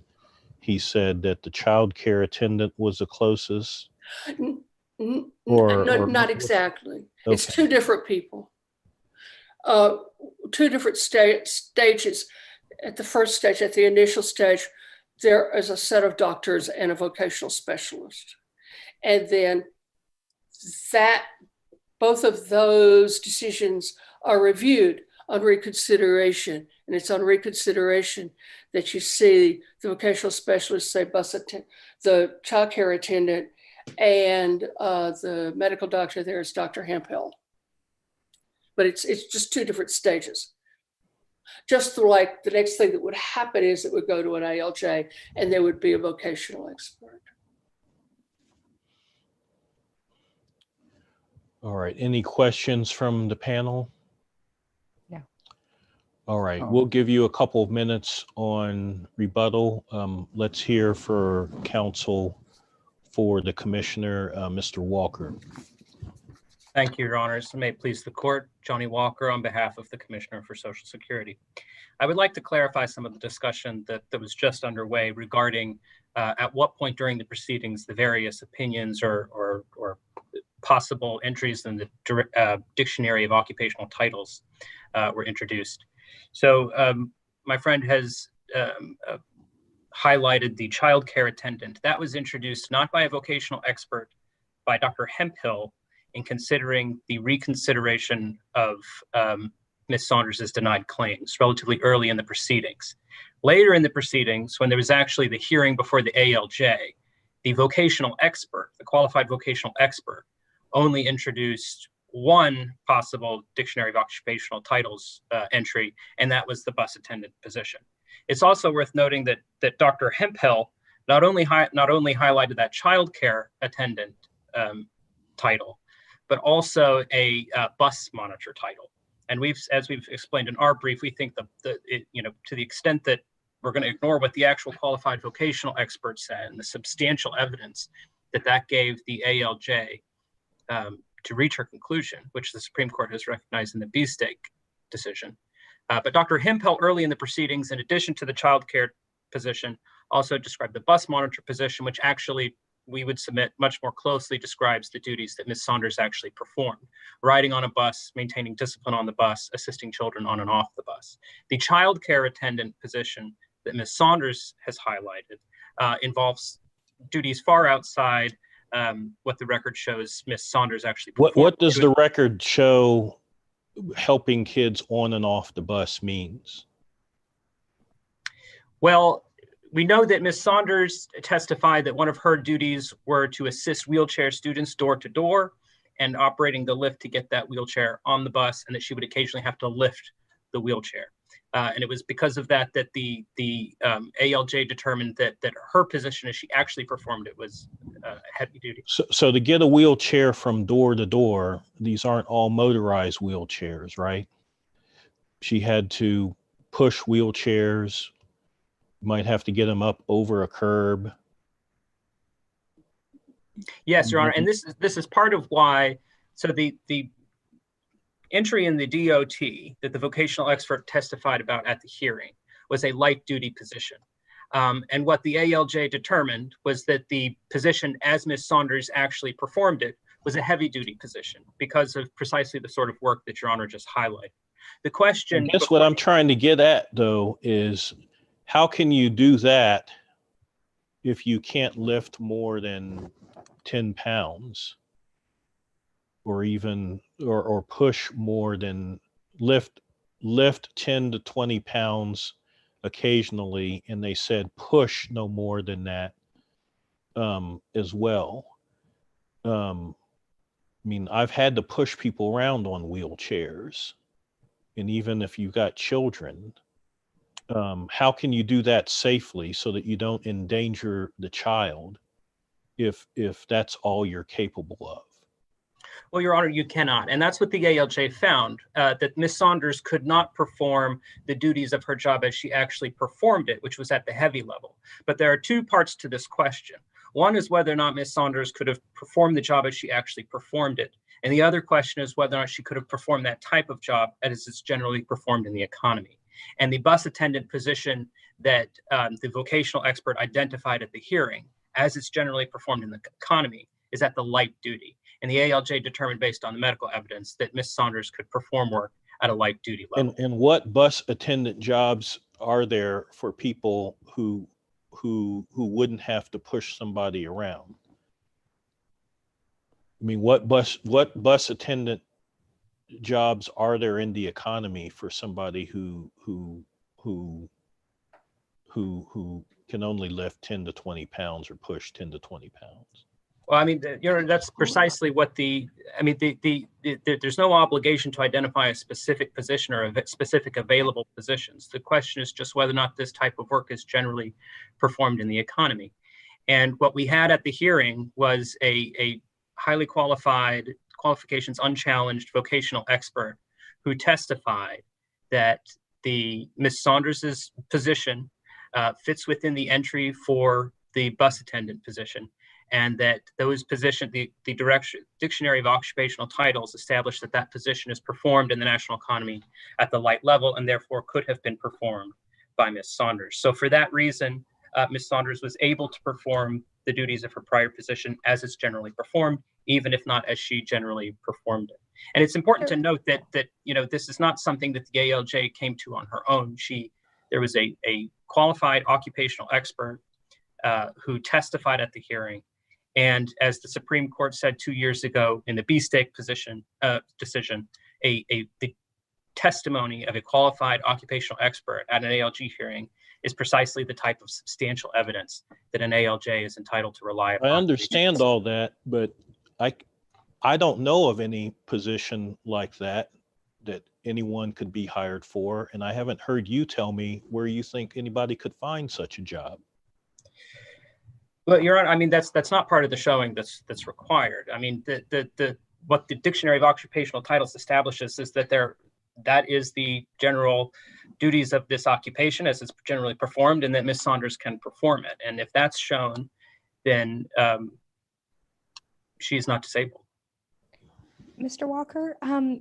he said that the child care attendant was the closest. Not exactly. Okay. It's two different people. Two different stages. At the first stage, at the initial stage, there is a set of doctors and a vocational specialist. And then both of those decisions are reviewed on reconsideration. And it's on reconsideration that you see the vocational specialist say the child care attendant, and the medical doctor there is Dr. Hemphill. But it's just two different stages. Just like the next thing that would happen is it would go to an ALJ and there would be a vocational expert. All right. Any questions from the panel? No. All right. We'll give you a couple of minutes on rebuttal. Let's hear for counsel for the commissioner, Mr. Walker. Thank you, Your Honors. May it please the court, Johnny Walker on behalf of the Commissioner for Social Security. I would like to clarify some of the discussion that was just underway regarding at what point during the proceedings the various opinions or possible entries in the Dictionary of Occupational Titles were introduced. So my friend has highlighted the child care attendant. That was introduced not by a vocational expert, by Dr. Hemphill, in considering the reconsideration of Ms. Saunders' denied claims relatively early in the proceedings. Later in the proceedings, when there was actually the hearing before the ALJ, the vocational expert, the qualified vocational expert, only introduced one possible Dictionary of Occupational Titles entry, and that was the bus attendant position. It's also worth noting that Dr. Hemphill not only highlighted that child care attendant title, but also a bus monitor title. And as we've explained in our brief, we think to the extent that we're going to ignore what the actual qualified vocational expert said and the substantial evidence that gave the ALJ to reach her conclusion, which the Supreme Court has recognized in the B-Stake decision. But Dr. Hemphill early in the proceedings, in addition to the child care position, also described the bus monitor position, which actually we would submit much more closely describes the duties that Ms. Saunders actually performed: riding on a bus, maintaining discipline on the bus, assisting children on and off the bus. The child care attendant position that Ms. Saunders has highlighted involves duties far outside what the record shows Ms. Saunders actually performed. What does the record show helping kids on and off the bus means? Well, we know that Ms. Saunders testified that one of her duties were to assist wheelchair students door to door and operating the lift to get that wheelchair on the bus, and that she would occasionally have to lift the wheelchair. And it was because of that the ALJ determined that her position as she actually performed it was heavy duty. So to get a wheelchair from door to door, these aren't all motorized wheelchairs, right? She had to push wheelchairs, might have to get them up over a curb. Yes, Your Honor, and this is part of why. So the entry in the DOT that the vocational expert testified about at the hearing was a light duty position. And what the ALJ determined was that the position as Ms. Saunders actually performed it was a heavy duty position because of precisely the sort of work that Your Honor just highlighted. The question— I guess what I'm trying to get at, though, is how can you do that if you can't lift more than 10 pounds or even, or push more than lift 10 to 20 pounds occasionally, and they said push no more than that as well. I mean, I've had to push people around on wheelchairs, and even if you've got children, how can you do that safely so that you don't endanger the child if that's all you're capable of? Well, Your Honor, you cannot. And that's what the ALJ found, that Ms. Saunders could not perform the duties of her job as she actually performed it, which was at the heavy level. But there are two parts to this question. One is whether or not Ms. Saunders could have performed the job as she actually performed it. And the other question is whether or not she could have performed that type of job as it's generally performed in the economy. And the bus attendant position that the vocational expert identified at the hearing, as it's generally performed in the economy, is at the light duty. And the ALJ determined based on the medical evidence that Ms. Saunders could perform work at a light duty level. And what bus attendant jobs are there for people who wouldn't have to push somebody around? I mean, what bus attendant jobs are there in the economy for somebody who can only lift 10 to 20 pounds or push 10 to 20 pounds? Well, I mean, that's precisely what there's no obligation to identify a specific position or specific available positions. The question is just whether or not this type of work is generally performed in the economy. And what we had at the hearing was a highly qualified, qualifications unchallenged vocational expert who testified that the Ms. Saunders's position fits within the entry for the bus attendant position, and that those positions, the Dictionary of Occupational Titles established that that position is performed in the national economy at the light level and therefore could have been performed by Ms. Saunders. So for that reason, Ms. Saunders was able to perform the duties of her prior position as it's generally performed, even if not as she generally performed it. And it's important to note that this is not something that the ALJ came to on her own. There was a qualified occupational expert who testified at the hearing. And as the Supreme Court said 2 years ago in the B-Stake decision, the testimony of a qualified occupational expert at an ALJ hearing is precisely the type of substantial evidence that an ALJ is entitled to rely upon. I understand all that, but I don't know of any position like that anyone could be hired for, and I haven't heard you tell me where you think anybody could find such a job. Well, Your Honor, I mean, that's not part of the showing that's required. I mean, what the Dictionary of Occupational Titles establishes is that that is the general duties of this occupation as it's generally performed, and that Ms. Saunders can perform it. And if that's shown, then she's not disabled. Mr. Walker, can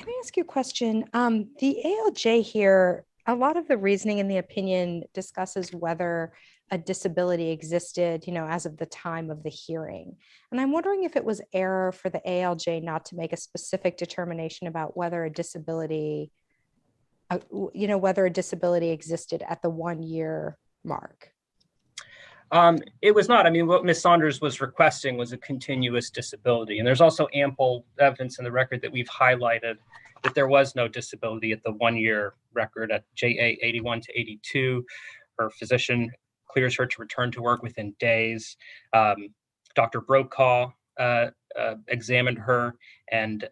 I ask you a question? The ALJ here, a lot of the reasoning in the opinion discusses whether a disability existed, as of the time of the hearing. And I'm wondering if it was error for the ALJ not to make a specific determination about whether a disability, existed at the 1 year mark. It was not. I mean, what Ms. Saunders was requesting was a continuous disability. And there's also ample evidence in the record that we've highlighted that there was no disability at the 1 year record at JA 81 to 82. Her physician clears her to return to work within days. Dr. Brokaw examined her and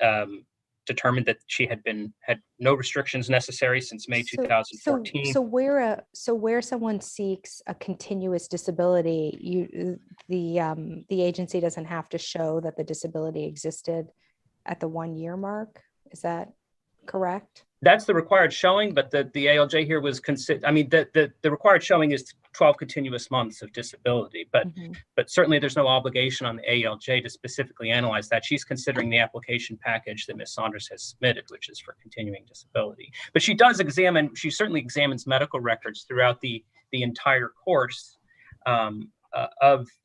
determined that she had no restrictions necessary since May 2014. So where someone seeks a continuous disability, the agency doesn't have to show that the disability existed at the 1 year mark. Is that correct? That's the required showing, but the ALJ here was the required showing is 12 continuous months of disability, but certainly there's no obligation on the ALJ to specifically analyze that. She's considering the application package that Ms. Saunders has submitted, which is for continuing disability. But she certainly examines medical records throughout the entire course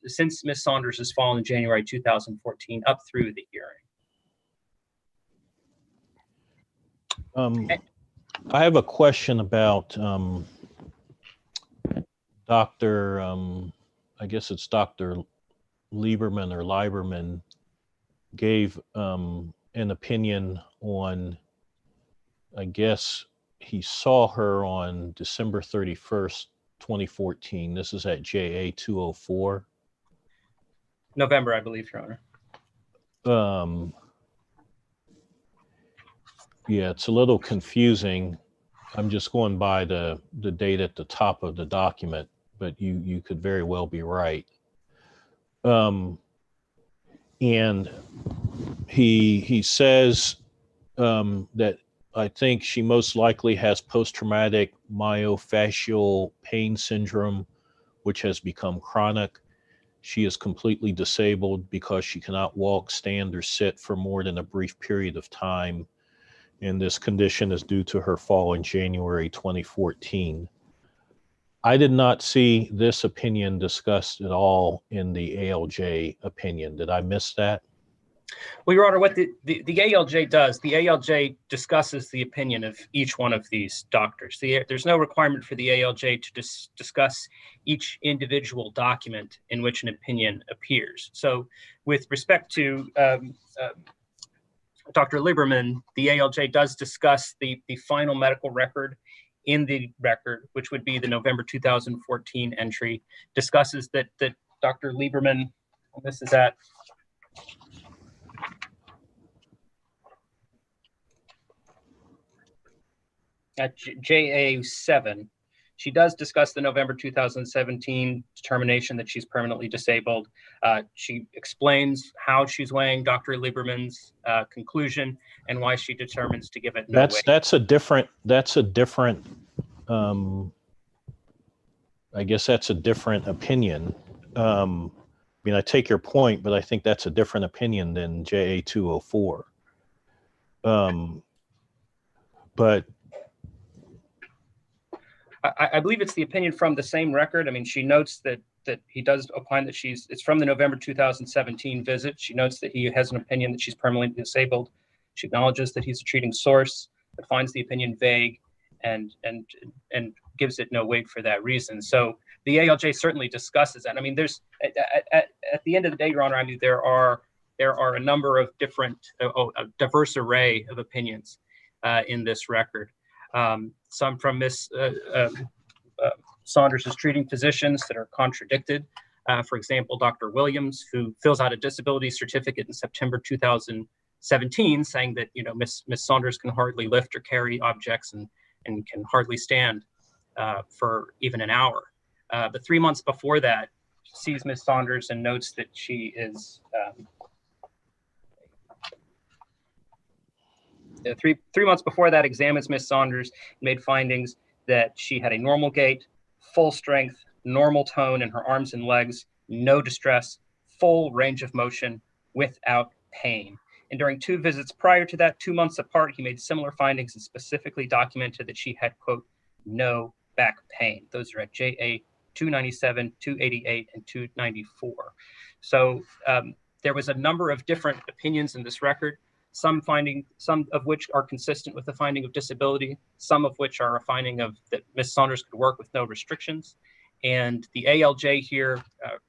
since Ms. Saunders' has fallen in January 2014 up through the hearing. I have a question about Dr. I guess it's Dr. Lieberman gave an opinion on, I guess he saw her on December 31st, 2014. This is at JA 204. November, I believe, Your Honor. Yeah, it's a little confusing. I'm just going by the date at the top of the document, but you could very well be right. And he says that I think she most likely has post-traumatic myofascial pain syndrome, which has become chronic. She is completely disabled because she cannot walk, stand, or sit for more than a brief period of time. And this condition is due to her fall in January 2014. I did not see this opinion discussed at all in the ALJ opinion. Did I miss that? Well, Your Honor, what the ALJ does, the ALJ discusses the opinion of each one of these doctors. There's no requirement for the ALJ to discuss each individual document in which an opinion appears. So with respect to Dr. Silberman, the ALJ does discuss the final medical record in the record, which would be the November 2014 entry, discusses that Dr. Silberman, this is at JA7, she does discuss the November 2017 determination that she's permanently disabled. She explains how she's weighing Dr. Silberman's conclusion and why she determines to give it no weight. That's a different. I guess that's a different opinion. I mean, I take your point, but I think that's a different opinion than JA204. But I believe it's the opinion from the same record. I mean, she notes that he does opine that it's from the November 2017 visit. She notes that he has an opinion that she's permanently disabled. She acknowledges that he's a treating source, but finds the opinion vague and gives it no weight for that reason. So the ALJ certainly discusses that. I mean, there's at the end of the day, Your Honor, I mean, there are a number of different, a diverse array of opinions in this record. Some from Ms. Saunders' treating physicians that are contradicted. For example, Dr. Williams, who fills out a disability certificate in September 2017, saying that Ms. Saunders can hardly lift or carry objects and can hardly stand for even an hour. But 3 months before that, sees Ms. Saunders and notes that she is three months before that, examines Ms. Saunders, made findings that she had a normal gait, full strength, normal tone in her arms and legs, no distress, full range of motion without pain. And during 2 visits prior to that, 2 months apart, he made similar findings and specifically documented that she had, quote, no back pain. Those are at JA 297, 288, and 294. So there was a number of different opinions in this record. Some of which are consistent with the finding of disability, some of which are a finding of that Ms. Saunders could work with no restrictions. And the ALJ here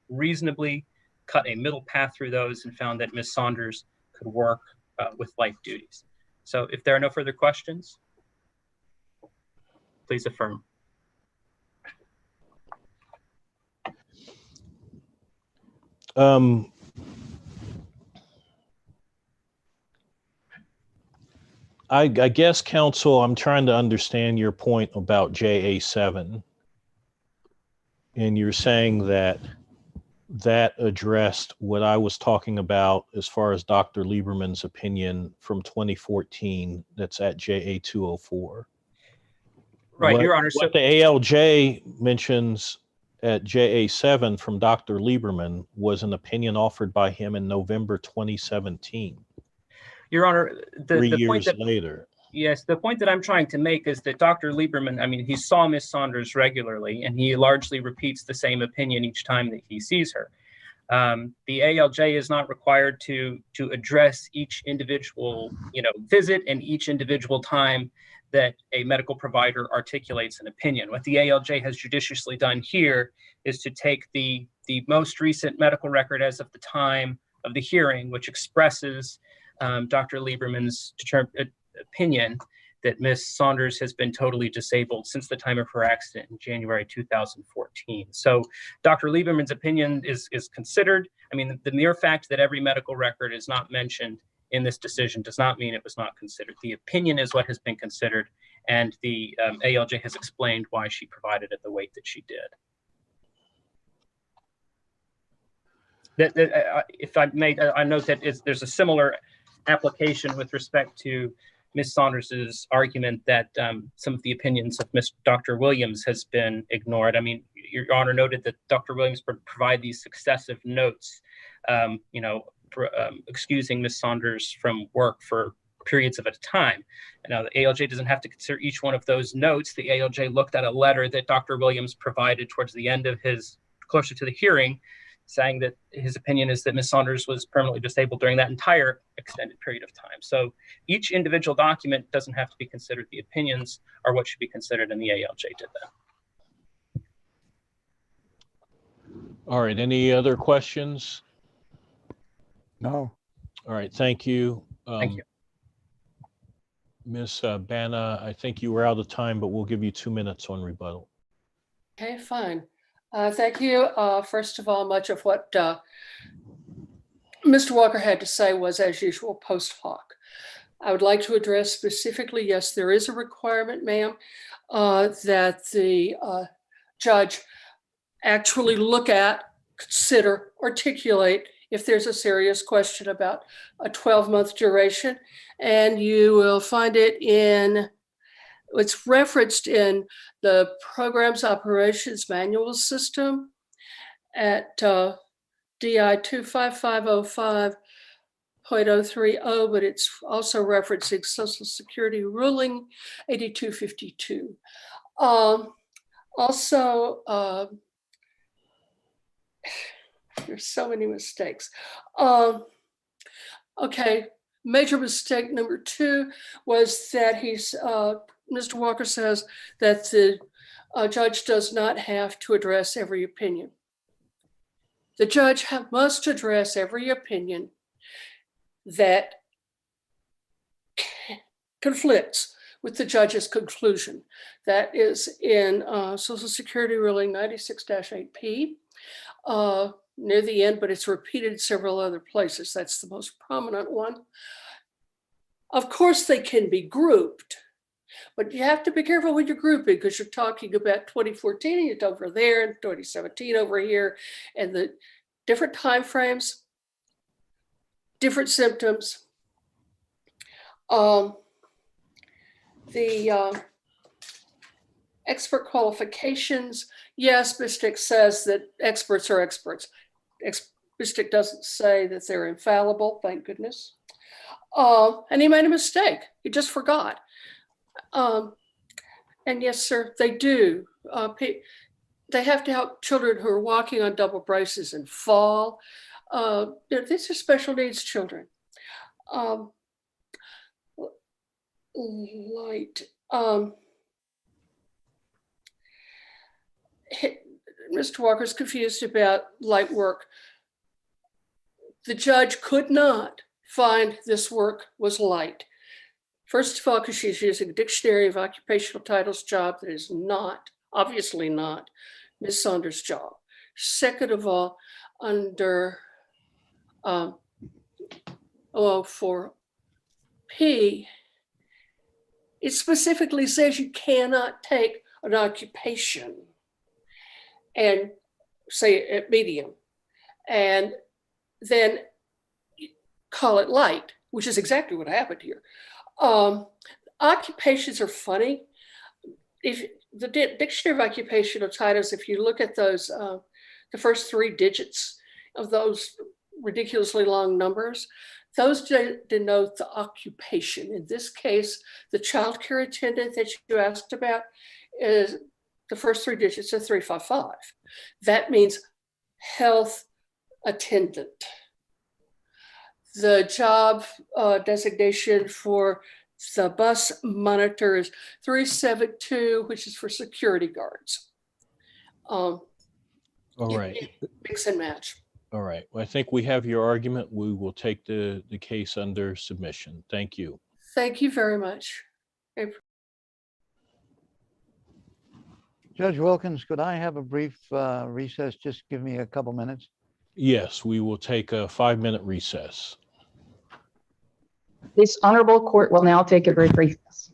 reasonably cut a middle path through those and found that Ms. Saunders could work with light duties. So if there are no further questions, please affirm. I guess, counsel, I'm trying to understand your point about JA7. And you're saying that addressed what I was talking about as far as Dr. Silberman's opinion from 2014 that's at JA204. Right, Your Honor. What the ALJ mentions at JA7 from Dr. Silberman was an opinion offered by him in November 2017. Your Honor, the 3 point years later. Yes, the point that I'm trying to make is that Dr. Silberman, I mean, he saw Ms. Saunders regularly, and he largely repeats the same opinion each time that he sees her. The ALJ is not required to address each individual, visit and each individual time that a medical provider articulates an opinion. What the ALJ has judiciously done here is to take the most recent medical record as of the time of the hearing, which expresses Dr. Silberman's opinion that Ms. Saunders has been totally disabled since the time of her accident in January 2014. So Dr. Silberman's opinion is considered. I mean, the mere fact that every medical record is not mentioned in this decision does not mean it was not considered. The opinion is what has been considered, and the ALJ has explained why she provided it the weight that she did. If I may, I note that there's a similar application with respect to Ms. Saunders's argument that some of the opinions of Dr. Williams has been ignored. I mean, Your Honor noted that Dr. Williams provide these successive notes, excusing Ms. Saunders from work for periods of a time. Now, the ALJ doesn't have to consider each one of those notes. The ALJ looked at a letter that Dr. Williams provided towards the end of closer to the hearing, saying that his opinion is that Ms. Saunders was permanently disabled during that entire extended period of time. So each individual document doesn't have to be considered. The opinions are what should be considered, and the ALJ did that. All right, any other questions? No. All right, thank you. Thank you. Ms. Bana, I think you were out of time, but we'll give you 2 minutes on rebuttal. Okay, fine. Thank you. First of all, much of what Mr. Walker had to say was, as usual, post hoc. I would like to address specifically, yes, there is a requirement, ma'am, that the judge actually look at, consider, articulate if there's a serious question about a 12-month duration. And you will find it it's referenced in the Programs Operations Manual System at DI 25505.030, but it's also referencing Social Security Ruling 8252. There's so many mistakes. Okay, major mistake number 2 was that Mr. Walker says that the judge does not have to address every opinion. The judge must address every opinion that conflicts with the judge's conclusion. That is in Social Security Ruling 96-8P, near the end, but it's repeated several other places. That's the most prominent one. Of course, they can be grouped, but you have to be careful when you're grouping, because you're talking about 2014 and you're over there, and 2017 over here, and the different time frames, different symptoms. The expert qualifications, yes, BISTIC says that experts are experts. BISTIC doesn't say that they're infallible, thank goodness. And he made a mistake. He just forgot. And yes, sir, they do. They have to help children who are walking on double braces and fall. These are special needs children. Mr. Walker's confused about light work. The judge could not find this work was light. First of all, because she's using a dictionary of occupational titles job that is not, obviously not, Ms. Saunders' job. Second of all, under 004P, it specifically says you cannot take an occupation and say at medium and then call it light, which is exactly what happened here. Occupations are funny. If the dictionary of occupational titles, if you look at those, the first 3 digits of those ridiculously long numbers, those denote the occupation. In this case, the child care attendant that you asked about is the first 3 digits of 355. That means health attendant. The job designation for the bus monitor is 372, which is for security guards. All right. Mix and match. All right. Well, I think we have your argument. We will take the case under submission. Thank you. Thank you very much. Judge Wilkins, could I have a brief recess? Just give me a couple minutes. Yes, we will take a 5-minute recess. This honorable court will now take a brief recess.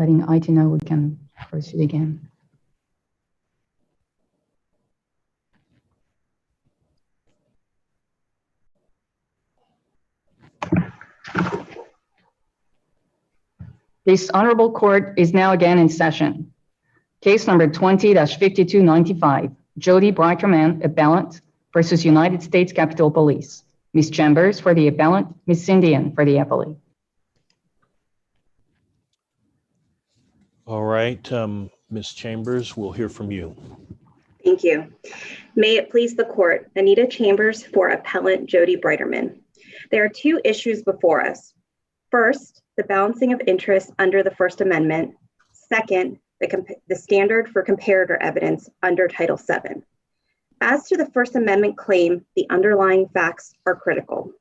letting IT know we can proceed again. This honorable court is now again in session. Case number 20-5295, Jodi Breiterman, appellant, versus United States Capitol Police. Ms. Chambers for the appellant, Ms. Sindian for the appellee. All right, Ms. Chambers, we'll hear from you. Thank you. May it please the court, Anita Chambers for appellant Jodi Breiterman. There are two issues before us. First, the balancing of interests under the First Amendment. Second, the standard for comparator evidence under Title VII. As to the First Amendment claim, the underlying facts are critical.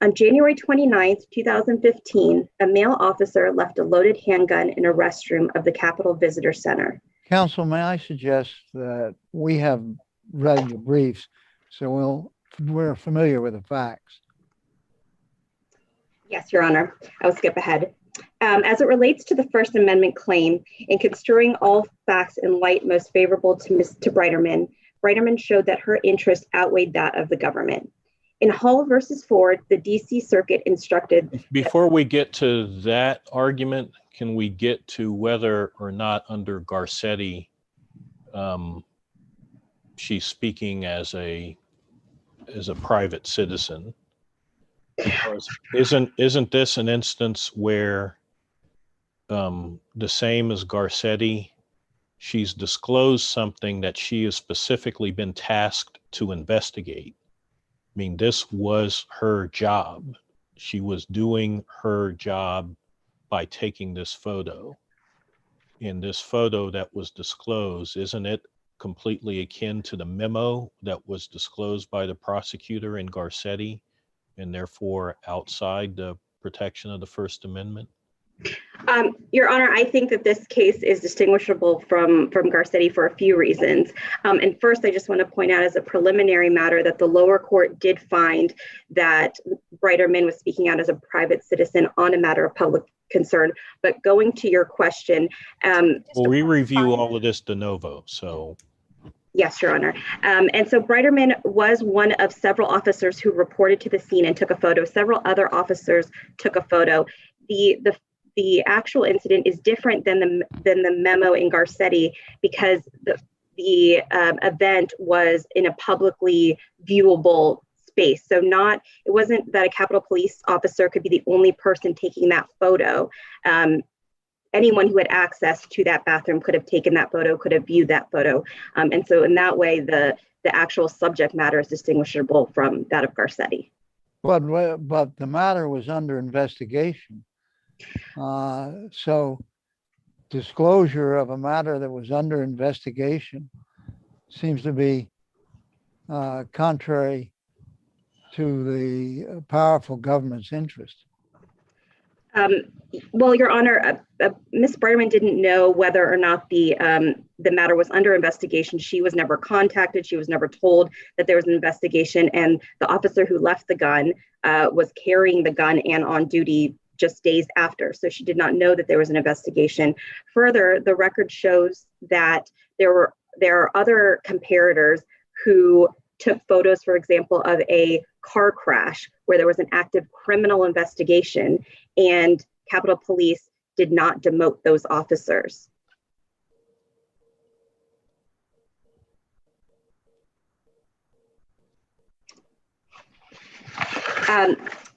On January 29th, 2015, a male officer left a loaded handgun in a restroom of the Capitol Visitor Center. Counsel, may I suggest that we have read your briefs, so we're familiar with the facts. Yes, Your Honor. I'll skip ahead. As it relates to the First Amendment claim, in construing all facts in light most favorable to Breiterman, Breiterman showed that her interest outweighed that of the government. In Hall versus Ford, the DC Circuit instructed. Before we get to that argument, can we get to whether or not under Garcetti, she's speaking as a private citizen? Because isn't this an instance where the same as Garcetti, she's disclosed something that she has specifically been tasked to investigate? I mean, this was her job. She was doing her job by taking this photo. In this photo that was disclosed, isn't it completely akin to the memo that was disclosed by the prosecutor in Garcetti, and therefore outside the protection of the First Amendment? Your Honor, I think that this case is distinguishable from Garcetti for a few reasons. And first, I just want to point out as a preliminary matter that the lower court did find that Breiterman was speaking out as a private citizen on a matter of public concern. But going to your question. Well, we review all of this de novo, so. Yes, Your Honor. And so Breiterman was one of several officers who reported to the scene and took a photo. Several other officers took a photo. The actual incident is different than the memo in Garcetti because the event was in a publicly viewable space. So it wasn't that a Capitol Police officer could be the only person taking that photo. Anyone who had access to that bathroom could have taken that photo, could have viewed that photo. And so in that way, the actual subject matter is distinguishable from that of Garcetti. But the matter was under investigation. So disclosure of a matter that was under investigation seems to be contrary to the powerful government's interest. Well, Your Honor, Ms. Breiterman didn't know whether or not the matter was under investigation. She was never contacted. She was never told that there was an investigation. And the officer who left the gun was carrying the gun and on duty just days after. So she did not know that there was an investigation. Further, the record shows that there are other comparators who took photos, for example, of a car crash where there was an active criminal investigation, and Capitol Police did not demote those officers.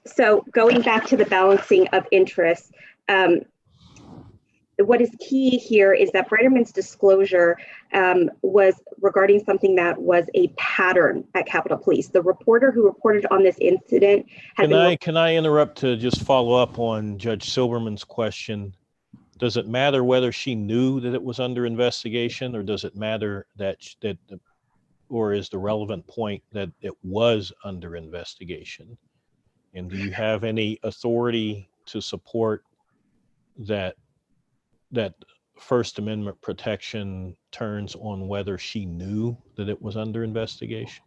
So going back to the balancing of interests, what is key here is that Breiterman's disclosure was regarding something that was a pattern at Capitol Police. The reporter who reported on this incident had Can I interrupt to just follow up on Judge Silberman's question? Does it matter whether she knew that it was under investigation, or does it matter or is the relevant point that it was under investigation? And do you have any authority to support that First Amendment protection turns on whether she knew that it was under investigation?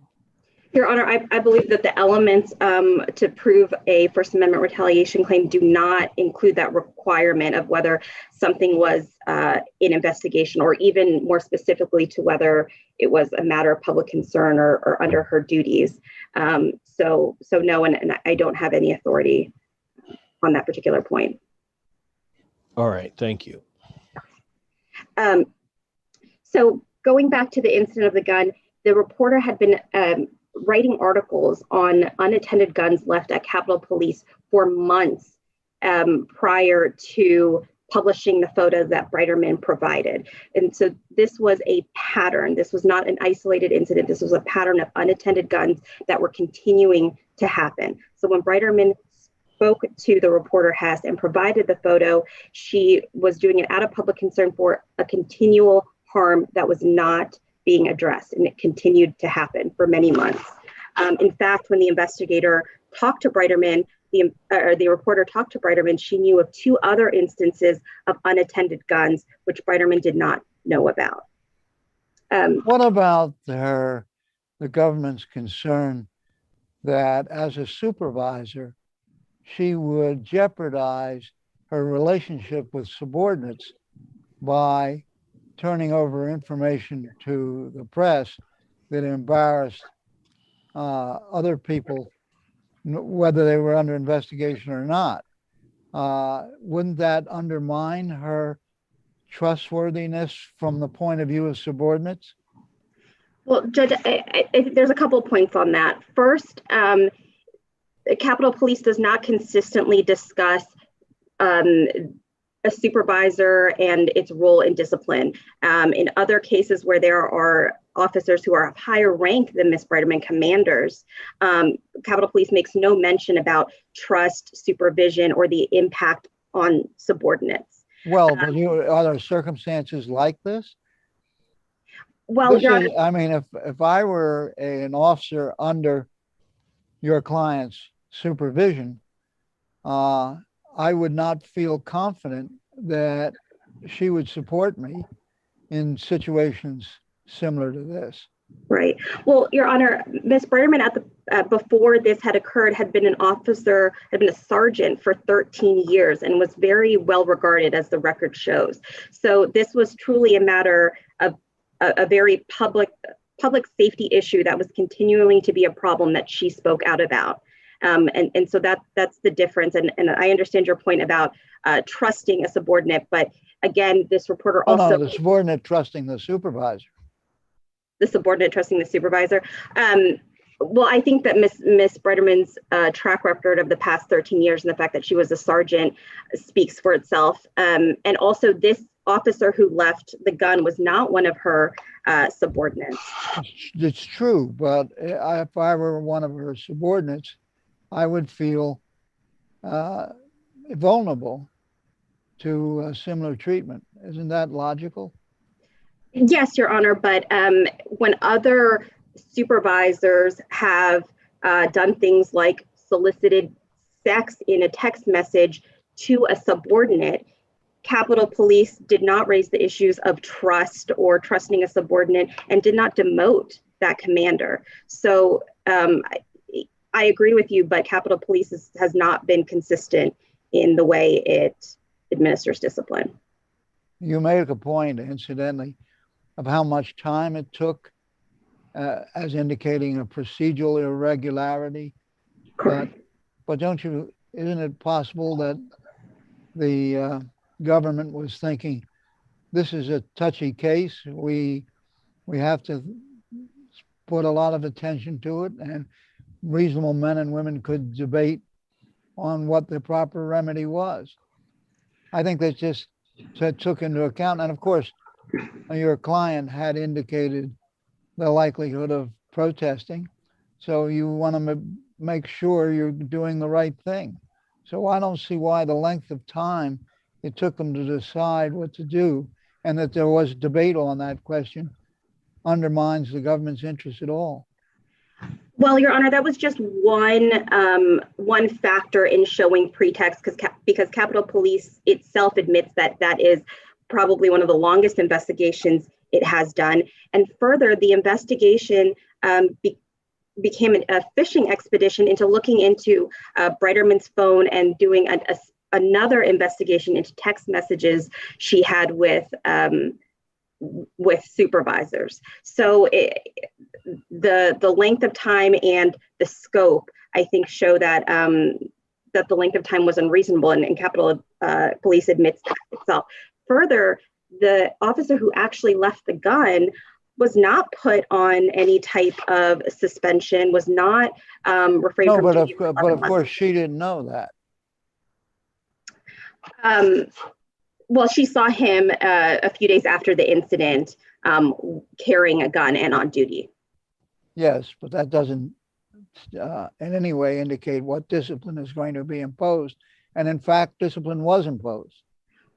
Your Honor, I believe that the elements to prove a First Amendment retaliation claim do not include that requirement of whether something was in investigation, or even more specifically to whether it was a matter of public concern or under her duties. So no, and I don't have any authority on that particular point. All right, thank you. So going back to the incident of the gun, the reporter had been writing articles on unattended guns left at Capitol Police for months prior to publishing the photo that Breiterman provided. And so this was a pattern. This was not an isolated incident. This was a pattern of unattended guns that were continuing to happen. So when Breiterman spoke to the reporter Hess and provided the photo, she was doing it out of public concern for a continual harm that was not being addressed, and it continued to happen for many months. In fact, when the investigator talked to Breiterman, the reporter talked to Breiterman, she knew of 2 other instances of unattended guns, which Breiterman did not know about. What about the government's concern that as a supervisor, she would jeopardize her relationship with subordinates by turning over information to the press that embarrassed other people, whether they were under investigation or not? Wouldn't that undermine her trustworthiness from the point of view of subordinates? Well, Judge, there's a couple of points on that. First, Capitol Police does not consistently discuss a supervisor and its role in discipline. In other cases where there are officers who are of higher rank than Ms. Breiterman, commanders, Capitol Police makes no mention about trust, supervision, or the impact on subordinates. Well, but are there circumstances like this? Well, I mean, if I were an officer under your client's supervision, I would not feel confident that she would support me in situations similar to this. Right. Well, Your Honor, Ms. Breiterman before this had occurred had been an officer, had been a sergeant for 13 years and was very well regarded, as the record shows. So this was truly a matter of a very public safety issue that was continuing to be a problem that she spoke out about. And so that's the difference. And I understand your point about trusting a subordinate, but again, this reporter also— the subordinate trusting the supervisor. The subordinate trusting the supervisor. Well, I think that Ms. Breiterman's track record of the past 13 years and the fact that she was a sergeant speaks for itself. And also this officer who left the gun was not one of her subordinates. It's true, but if I were one of her subordinates, I would feel vulnerable to similar treatment. Isn't that logical? Yes, Your Honor, but when other supervisors have done things like solicited sex in a text message to a subordinate, Capitol Police did not raise the issues of trust or trusting a subordinate and did not demote that commander. So I agree with you, but Capitol Police has not been consistent in the way it administers discipline. You make a point, incidentally, of how much time it took as indicating a procedural irregularity. But isn't it possible that the government was thinking, this is a touchy case, we have to put a lot of attention to it, and reasonable men and women could debate on what the proper remedy was? I think that just took into account, and of course, your client had indicated the likelihood of protesting. So you want to make sure you're doing the right thing. So I don't see why the length of time it took them to decide what to do, and that there was debate on that question, undermines the government's interest at all. Well, Your Honor, that was just one factor in showing pretext, because Capitol Police itself admits that is probably one of the longest investigations it has done. And further, the investigation became a fishing expedition into looking into Breiterman's phone and doing another investigation into text messages she had with supervisors. So the length of time and the scope, I think, show that that the length of time was unreasonable, and Capitol Police admits that itself. Further, the officer who actually left the gun was not put on any type of suspension, was not refrained from duty. But of course she didn't know that. Well, she saw him a few days after the incident carrying a gun and on duty. Yes, but that doesn't in any way indicate what discipline is going to be imposed. And in fact, discipline was imposed.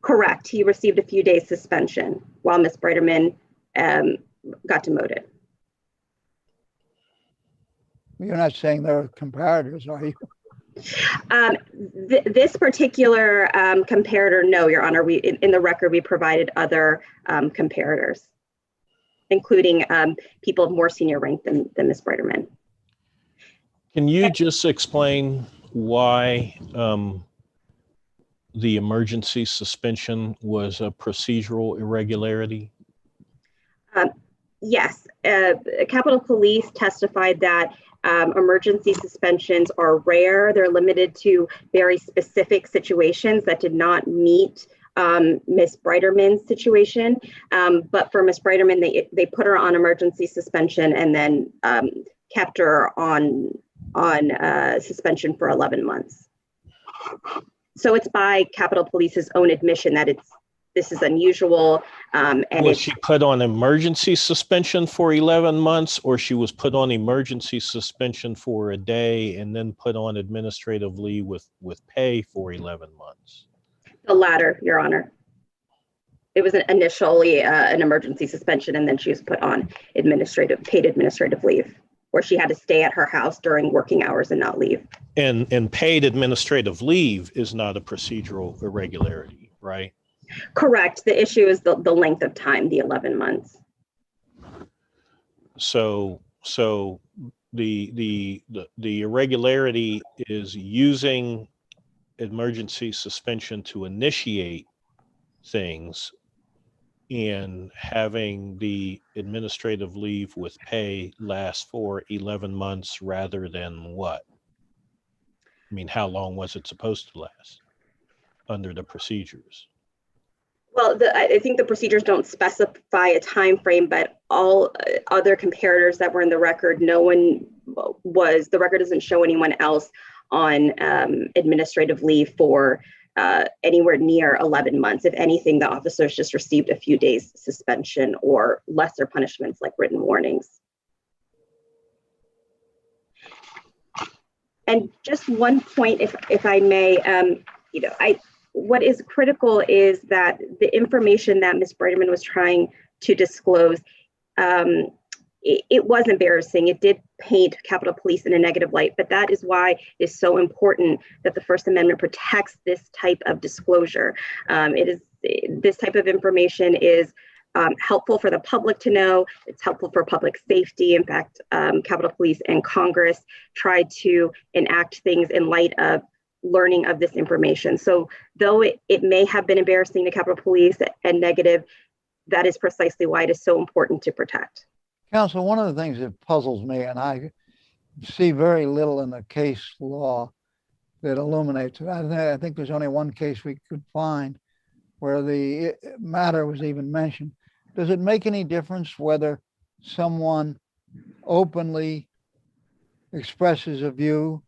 Correct. He received a few days suspension while Ms. Breiterman got demoted. You're not saying there are comparators, are you? This particular comparator, no, Your Honor. In the record, we provided other comparators, including people of more senior rank than Ms. Breiterman. Can you just explain why the emergency suspension was a procedural irregularity? Yes. Capitol Police testified that emergency suspensions are rare. They're limited to very specific situations that did not meet Ms. Breiterman's situation. But for Ms. Breiterman, they put her on emergency suspension and then kept her on suspension for 11 months. So it's by Capitol Police's own admission that this is unusual. And was she put on emergency suspension for 11 months, or she was put on emergency suspension for a day and then put on administrative leave with pay for 11 months? The latter, Your Honor. It was initially an emergency suspension, and then she was put on paid administrative leave, where she had to stay at her house during working hours and not leave. And paid administrative leave is not a procedural irregularity, right? Correct. The issue is the length of time, the 11 months. So the irregularity is using emergency suspension to initiate things and having the administrative leave with pay last for 11 months rather than what? I mean, how long was it supposed to last under the procedures? Well, I think the procedures don't specify a time frame, but all other comparators that were in the record, the record doesn't show anyone else on administrative leave for anywhere near 11 months. If anything, the officers just received a few days suspension or lesser punishments like written warnings. And just one point, if I may, what is critical is that the information that Ms. Breiterman was trying to disclose, it was embarrassing. It did paint Capitol Police in a negative light, but that is why it's so important that the First Amendment protects this type of disclosure. This type of information is helpful for the public to know. It's helpful for public safety. In fact, Capitol Police and Congress tried to enact things in light of learning of this information. So though it may have been embarrassing to Capitol Police and negative, that is precisely why it is so important to protect. Counsel, one of the things that puzzles me, and I see very little in the case law that illuminates it. I think there's only one case we could find where the matter was even mentioned. Does it make any difference whether someone openly expresses a view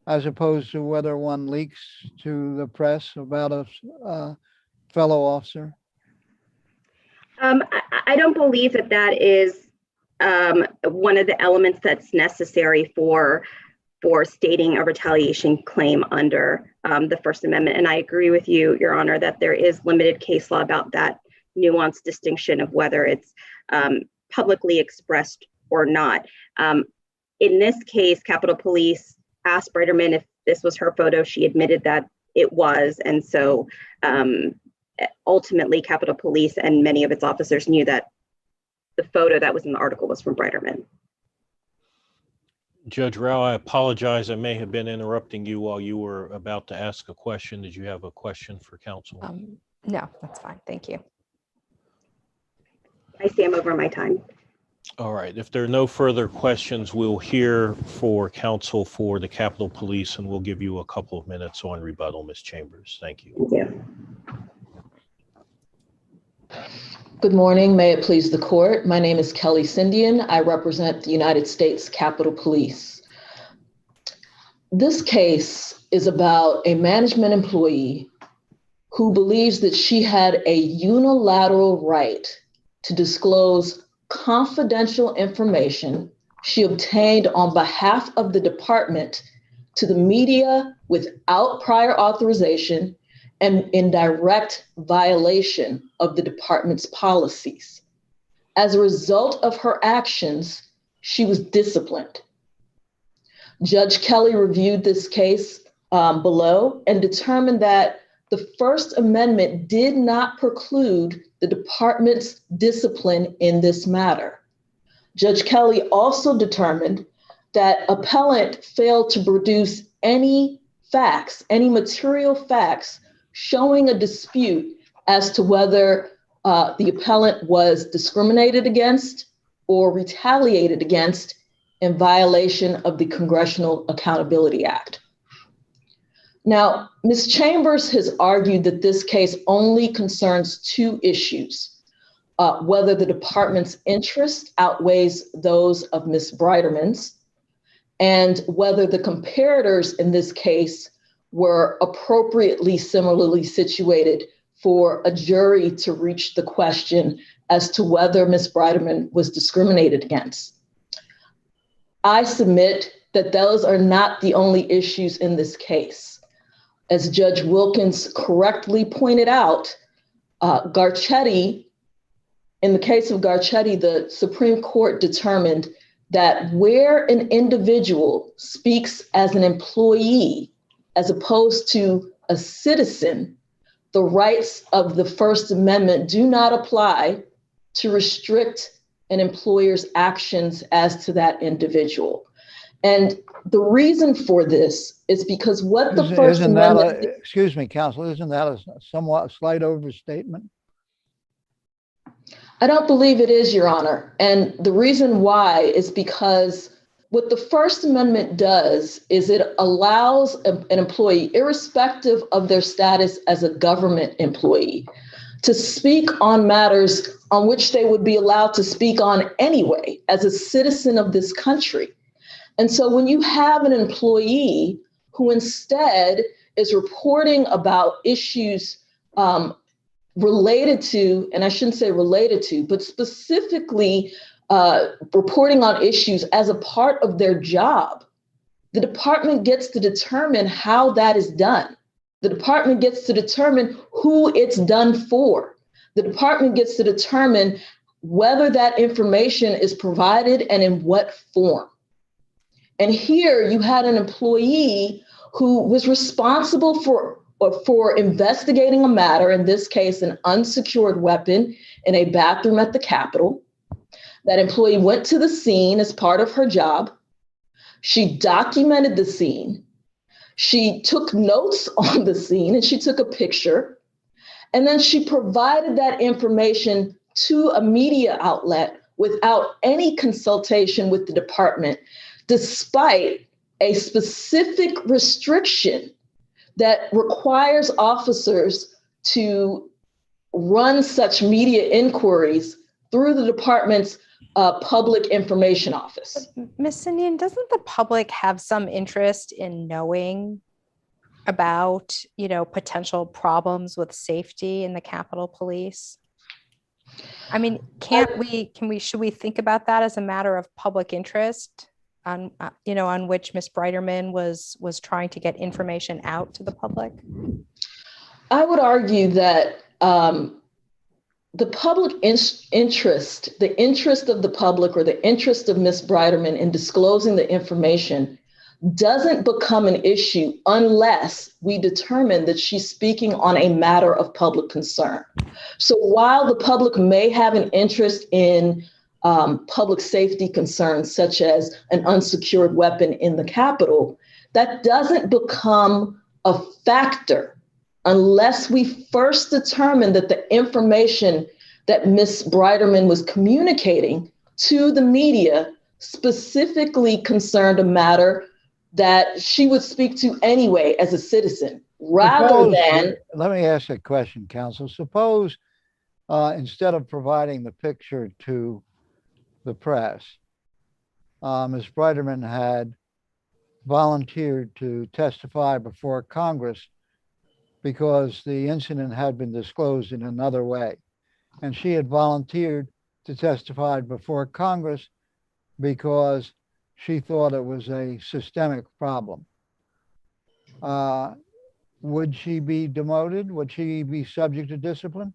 as opposed to whether one leaks to the press about a fellow officer? I don't believe that is one of the elements that's necessary for stating a retaliation claim under the First Amendment. And I agree with you, Your Honor, that there is limited case law about that nuanced distinction of whether it's publicly expressed or not. In this case, Capitol Police asked Breiterman if this was her photo. She admitted that it was. And so ultimately, Capitol Police and many of its officers knew that the photo that was in the article was from Breiterman. Judge Rao, I apologize. I may have been interrupting you while you were about to ask a question. Did you have a question for counsel? No, that's fine. Thank you. I see I'm over my time. All right. If there are no further questions, we'll hear for counsel for the Capitol Police, and we'll give you a couple of minutes on rebuttal, Ms. Chambers. Thank you. Thank you. Good morning. May it please the court. My name is Kelly Sindian. I represent the United States Capitol Police. This case is about a management employee who believes that she had a unilateral right to disclose confidential information she obtained on behalf of the department to the media without prior authorization and in direct violation of the department's policies. As a result of her actions, she was disciplined. Judge Kelly reviewed this case below and determined that the First Amendment did not preclude the department's discipline in this matter. Judge Kelly also determined that appellant failed to produce any facts, any material facts showing a dispute as to whether the appellant was discriminated against or retaliated against in violation of the Congressional Accountability Act. Now, Ms. Chambers has argued that this case only concerns two issues, whether the department's interest outweighs those of Ms. Breiterman's, and whether the comparators in this case were appropriately similarly situated for a jury to reach the question as to whether Ms. Breiterman was discriminated against. I submit that those are not the only issues in this case. As Judge Wilkins correctly pointed out, Garcetti, in the case of Garcetti, the Supreme Court determined that where an individual speaks as an employee, as opposed to a citizen, the rights of the First Amendment do not apply to restrict an employer's actions as to that individual. And the reason for this is because what the First Amendment... Excuse me, counsel, isn't that a somewhat slight overstatement? I don't believe it is, Your Honor. And the reason why is because what the First Amendment does is it allows an employee, irrespective of their status as a government employee, to speak on matters on which they would be allowed to speak on anyway as a citizen of this country. And so when you have an employee who instead is reporting about issues related to, and I shouldn't say related to, but specifically reporting on issues as a part of their job, the department gets to determine how that is done. The department gets to determine who it's done for. The department gets to determine whether that information is provided and in what form. And here you had an employee who was responsible for investigating a matter, in this case, an unsecured weapon in a bathroom at the Capitol. That employee went to the scene as part of her job. She documented the scene. She took notes on the scene and she took a picture. And then she provided that information to a media outlet without any consultation with the department, despite a specific restriction that requires officers to run such media inquiries through the department's public information office. Ms. Sindian, doesn't the public have some interest in knowing about, potential problems with safety in the Capitol Police? I mean, should we think about that as a matter of public interest on which Ms. Breiterman was trying to get information out to the public? I would argue that the public interest, the interest of the public or the interest of Ms. Breiterman in disclosing the information doesn't become an issue unless we determine that she's speaking on a matter of public concern. So while the public may have an interest in public safety concerns, such as an unsecured weapon in the Capitol, that doesn't become a factor unless we first determine that the information that Ms. Breiterman was communicating to the media specifically concerned a matter that she would speak to anyway as a citizen, rather than... Let me ask a question, counsel. Suppose instead of providing the picture to the press, Ms. Breiterman had volunteered to testify before Congress because the incident had been disclosed in another way. And she had volunteered to testify before Congress because she thought it was a systemic problem. Would she be demoted? Would she be subject to discipline?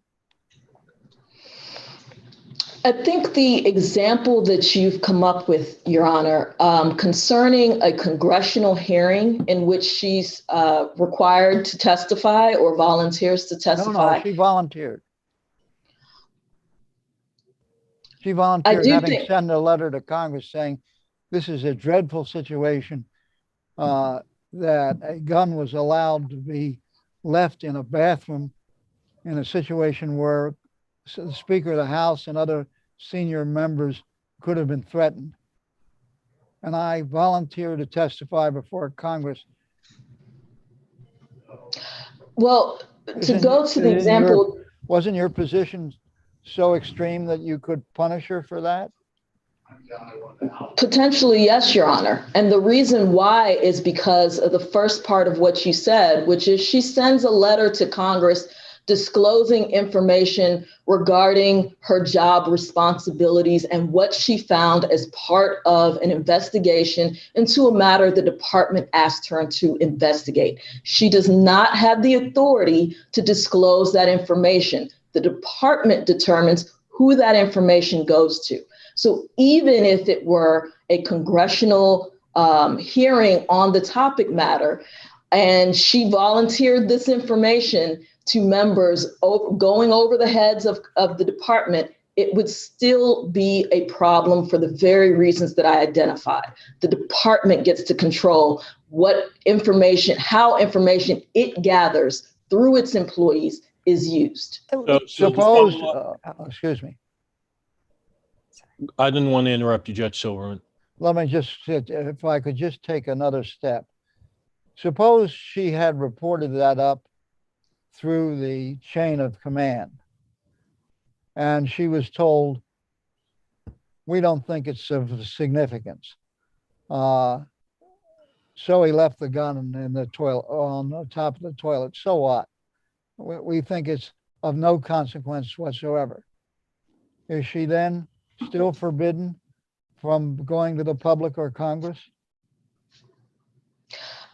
I think the example that you've come up with, Your Honor, concerning a congressional hearing in which she's required to testify or volunteers to testify. No, she volunteered. She volunteered, having sent a letter to Congress saying, this is a dreadful situation, that a gun was allowed to be left in a bathroom in a situation where the Speaker of the House and other senior members could have been threatened. And I volunteered to testify before Congress. Well, to go to the example... Wasn't your position so extreme that you could punish her for that? Potentially, yes, Your Honor. And the reason why is because of the first part of what you said, which is she sends a letter to Congress disclosing information regarding her job responsibilities and what she found as part of an investigation into a matter the department asked her to investigate. She does not have the authority to disclose that information. The department determines who that information goes to. So even if it were a congressional hearing on the topic matter, and she volunteered this information to members going over the heads of the department, it would still be a problem for the very reasons that I identified. The department gets to control what information, how information it gathers through its employees is used. Suppose, excuse me. I didn't want to interrupt you, Judge Silberman. Let me just, if I could just take another step. Suppose she had reported that up through the chain of command, and she was told, we don't think it's of significance. So he left the gun in the toilet, on the top of the toilet. So what? We think it's of no consequence whatsoever. Is she then still forbidden from going to the public or Congress?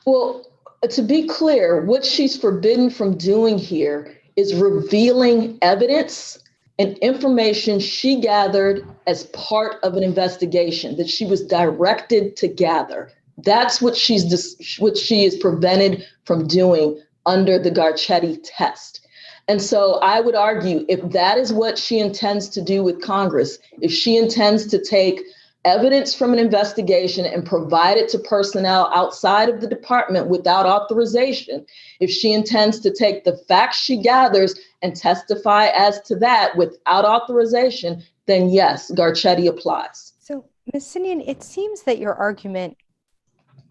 Well, to be clear, what she's forbidden from doing here is revealing evidence and information she gathered as part of an investigation that she was directed to gather. That's what she is prevented from doing under the Garcetti test. And so I would argue, if that is what she intends to do with Congress, if she intends to take evidence from an investigation and provide it to personnel outside of the department without authorization, if she intends to take the facts she gathers and testify as to that without authorization, then yes, Garcetti applies. So, Ms. Sindian, it seems that your argument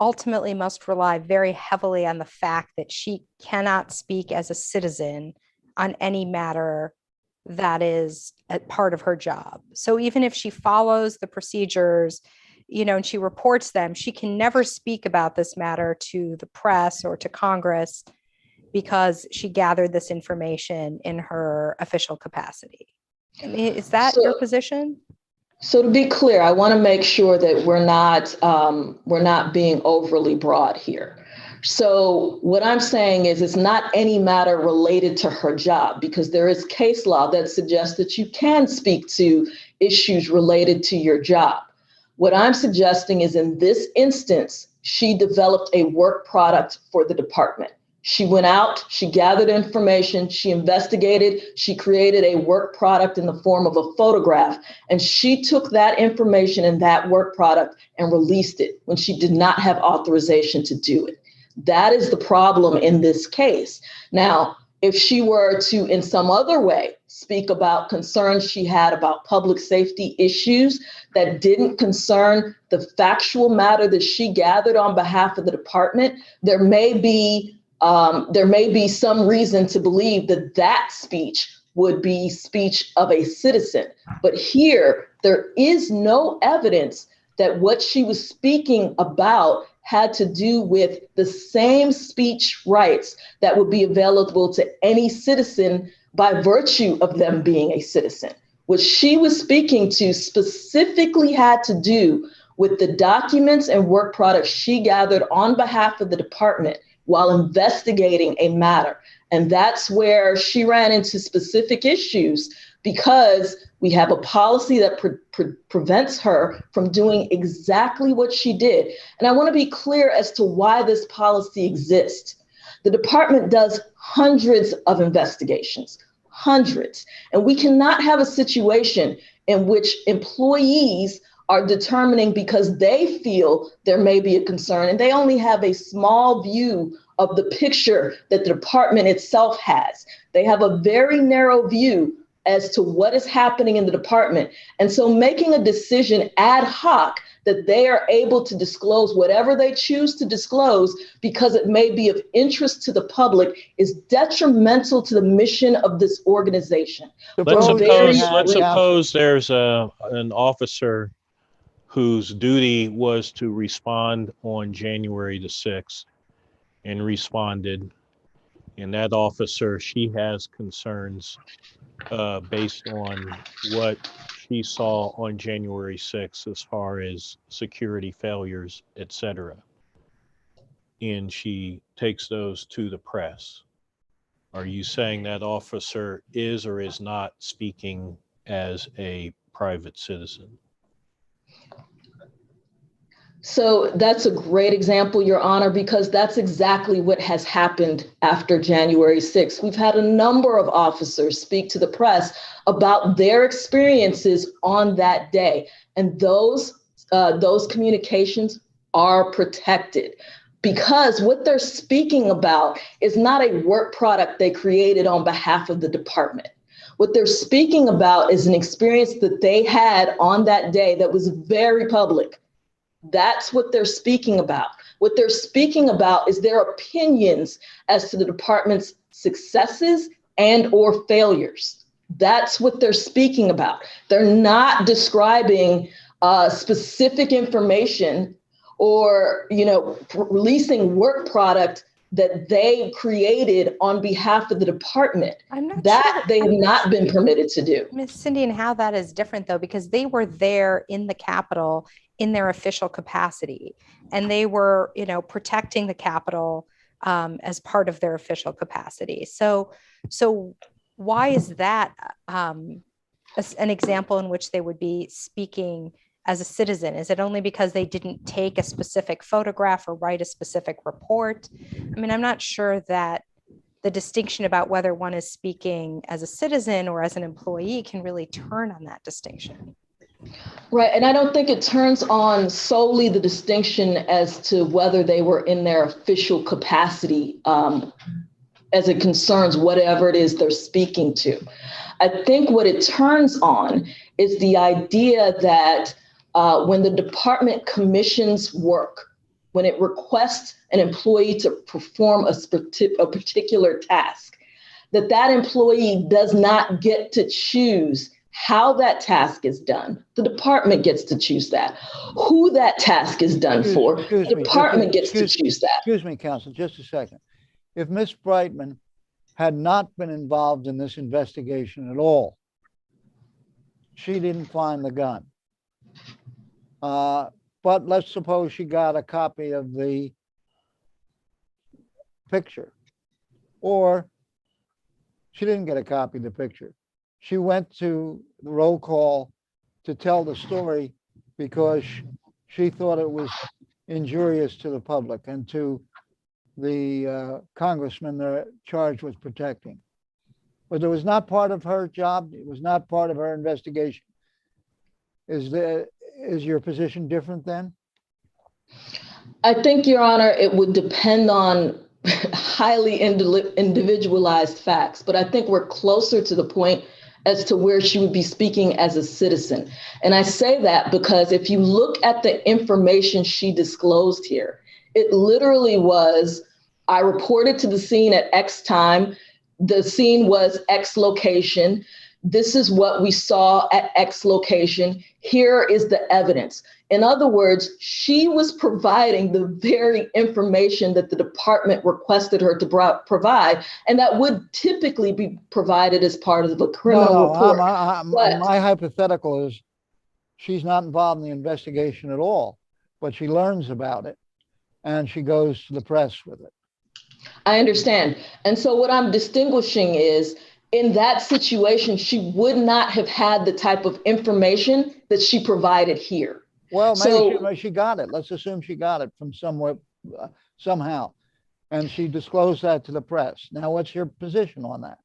ultimately must rely very heavily on the fact that she cannot speak as a citizen on any matter that is a part of her job. So even if she follows the procedures, and she reports them, she can never speak about this matter to the press or to Congress because she gathered this information in her official capacity. I mean, is that your position? So to be clear, I want to make sure that we're not being overly broad here. So what I'm saying is it's not any matter related to her job, because there is case law that suggests that you can speak to issues related to your job. What I'm suggesting is in this instance, she developed a work product for the department. She went out, she gathered information, she investigated, she created a work product in the form of a photograph, and she took that information and that work product and released it when she did not have authorization to do it. That is the problem in this case. Now, if she were to, in some other way, speak about concerns she had about public safety issues that didn't concern the factual matter that she gathered on behalf of the department, there may be some reason to believe that that speech would be speech of a citizen. But here, there is no evidence that what she was speaking about had to do with the same speech rights that would be available to any citizen by virtue of them being a citizen. What she was speaking to specifically had to do with the documents and work products she gathered on behalf of the department while investigating a matter. And that's where she ran into specific issues because we have a policy that prevents her from doing exactly what she did. And I want to be clear as to why this policy exists. The department does hundreds of investigations, hundreds. And we cannot have a situation in which employees are determining because they feel there may be a concern and they only have a small view of the picture that the department itself has. They have a very narrow view as to what is happening in the department. And so making a decision ad hoc that they are able to disclose whatever they choose to disclose because it may be of interest to the public is detrimental to the mission of this organization. Let's suppose there's an officer whose duty was to respond on January the 6th and responded. And that officer, she has concerns based on what she saw on January 6th as far as security failures, et cetera. And she takes those to the press. Are you saying that officer is or is not speaking as a private citizen? So that's a great example, Your Honor, because that's exactly what has happened after January 6th. We've had a number of officers speak to the press about their experiences on that day. And those communications are protected because what they're speaking about is not a work product they created on behalf of the department. What they're speaking about is an experience that they had on that day that was very public. That's what they're speaking about. What they're speaking about is their opinions as to the department's successes and or failures. That's what they're speaking about. They're not describing specific information or, releasing work product that they created on behalf of the department. They have not been permitted to do. Ms. Cindy, and how that is different though, because they were there in the Capitol in their official capacity, and they were, protecting the Capitol as part of their official capacity. So why is that an example in which they would be speaking as a citizen? Is it only because they didn't take a specific photograph or write a specific report? I mean, I'm not sure that the distinction about whether one is speaking as a citizen or as an employee can really turn on that distinction. Right. And I don't think it turns on solely the distinction as to whether they were in their official capacity as it concerns whatever it is they're speaking to. I think what it turns on is the idea that when the department commissions work, when it requests an employee to perform a particular task, that employee does not get to choose how that task is done. The department gets to choose that. Who that task is done for, the department gets to choose that. Excuse me, counsel, just a second. If Ms. Breitman had not been involved in this investigation at all, she didn't find the gun. But let's suppose she got a copy of the picture, or she didn't get a copy of the picture. She went to the roll call to tell the story because she thought it was injurious to the public and to the congressman they're charged with protecting. But it was not part of her job. It was not part of her investigation. Is your position different then? I think, Your Honor, it would depend on highly individualized facts, but I think we're closer to the point as to where she would be speaking as a citizen. And I say that because if you look at the information she disclosed here, it literally was, I reported to the scene at X time. The scene was X location. This is what we saw at X location. Here is the evidence. In other words, she was providing the very information that the department requested her to provide, and that would typically be provided as part of a criminal report. My hypothetical is she's not involved in the investigation at all, but she learns about it and she goes to the press with it. I understand. And so what I'm distinguishing is, in that situation, she would not have had the type of information that she provided here. Well, maybe she got it. Let's assume she got it from somewhere, somehow, and she disclosed that to the press. Now, what's your position on that?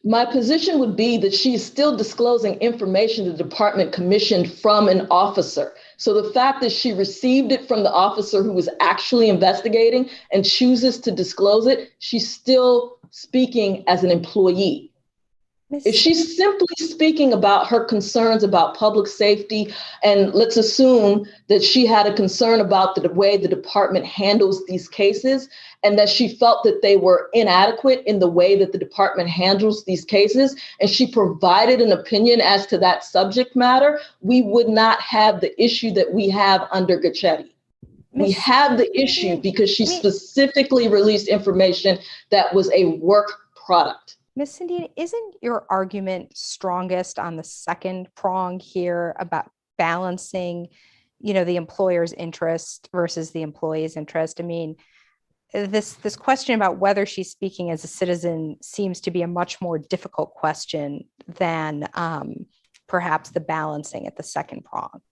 My position would be that she's still disclosing information the department commissioned from an officer. So the fact that she received it from the officer who was actually investigating and chooses to disclose it, she's still speaking as an employee. If she's simply speaking about her concerns about public safety, and let's assume that she had a concern about the way the department handles these cases, and that she felt that they were inadequate in the way that the department handles these cases, and she provided an opinion as to that subject matter, we would not have the issue that we have under Gacchetti. We have the issue because she specifically released information that was a work product. Ms. Cindy, isn't your argument strongest on the second prong here about balancing, the employer's interest versus the employee's interest? I mean, this question about whether she's speaking as a citizen seems to be a much more difficult question than perhaps the balancing at the second prong.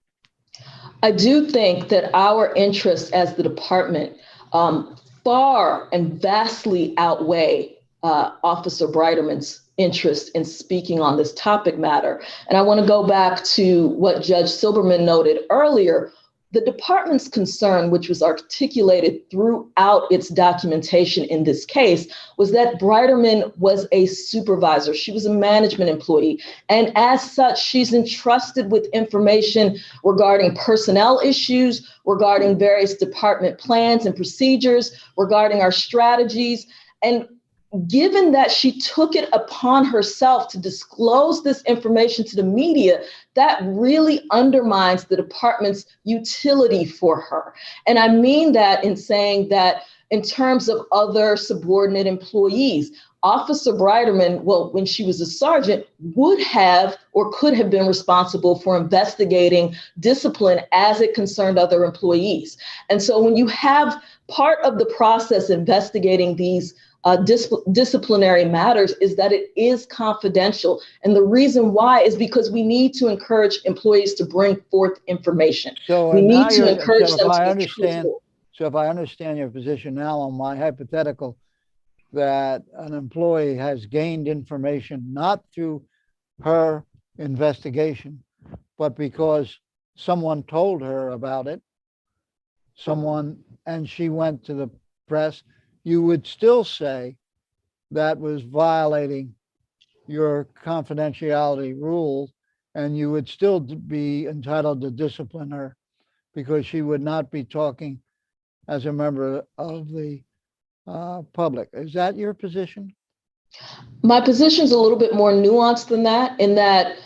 I do think that our interests as the department far and vastly outweigh Officer Breiterman's interest in speaking on this topic matter. And I want to go back to what Judge Silberman noted earlier. The department's concern, which was articulated throughout its documentation in this case, was that Breiterman was a supervisor. She was a management employee. And as such, she's entrusted with information regarding personnel issues, regarding various department plans and procedures, regarding our strategies. And given that she took it upon herself to disclose this information to the media, that really undermines the department's utility for her. And I mean that in saying that in terms of other subordinate employees, Officer Breiterman, well, when she was a sergeant, would have or could have been responsible for investigating discipline as it concerned other employees. And so when you have part of the process investigating these disciplinary matters is that it is confidential. And the reason why is because we need to encourage employees to bring forth information. So we need to encourage them to be truthful. So if I understand your position now on my hypothetical, that an employee has gained information not through her investigation, but because someone told her about it, and she went to the press, you would still say that was violating your confidentiality rules, and you would still be entitled to discipline her because she would not be talking as a member of the public. Is that your position? My position is a little bit more nuanced than that, in that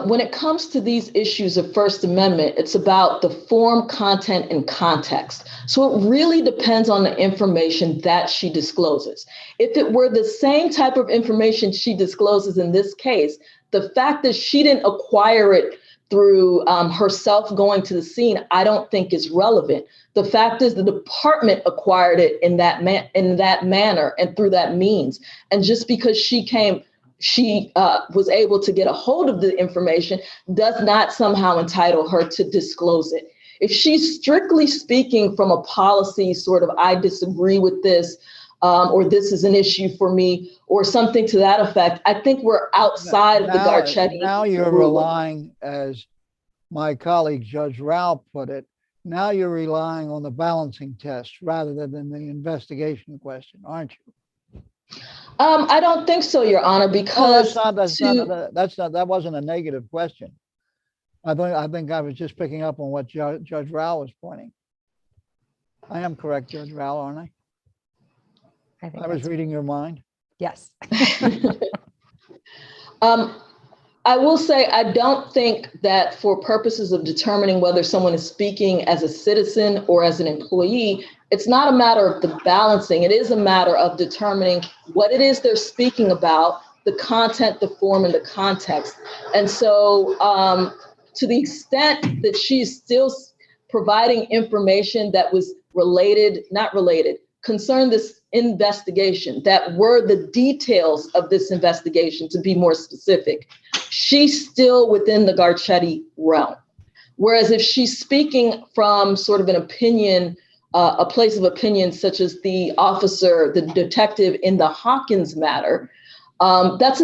when it comes to these issues of First Amendment, it's about the form, content, and context. So it really depends on the information that she discloses. If it were the same type of information she discloses in this case, the fact that she didn't acquire it through herself going to the scene, I don't think is relevant. The fact is the department acquired it in that manner and through that means. And just because she was able to get a hold of the information does not somehow entitle her to disclose it. If she's strictly speaking from a policy sort of, I disagree with this, or this is an issue for me, or something to that effect, I think we're outside of the Garcetti. Now you're relying, as my colleague Judge Rao put it, now you're relying on the balancing test rather than the investigation question, aren't you? I don't think so, Your Honor, because that wasn't a negative question. I think I was just picking up on what Judge Rao was pointing. I am correct, Judge Rao, aren't I? I was reading your mind. Yes. I will say, I don't think that for purposes of determining whether someone is speaking as a citizen or as an employee, it's not a matter of the balancing. It is a matter of determining what it is they're speaking about, the content, the form, and the context. And so to the extent that she's still providing information that was concerned this investigation, that were the details of this investigation, to be more specific, she's still within the Garcetti realm. Whereas if she's speaking from sort of an opinion, a place of opinion, such as the officer, the detective in the Hawkins matter, that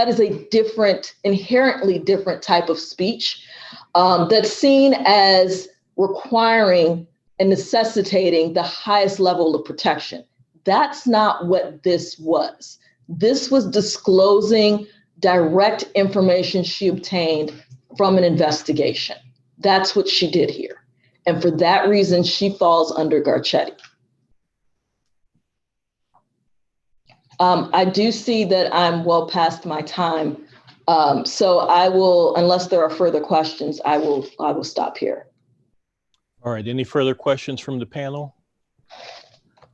is a different, inherently different type of speech that's seen as requiring and necessitating the highest level of protection. That's not what this was. This was disclosing direct information she obtained from an investigation. That's what she did here. And for that reason, she falls under Garcetti. I do see that I'm well past my time. So I will, unless there are further questions, I will stop here. All right, any further questions from the panel?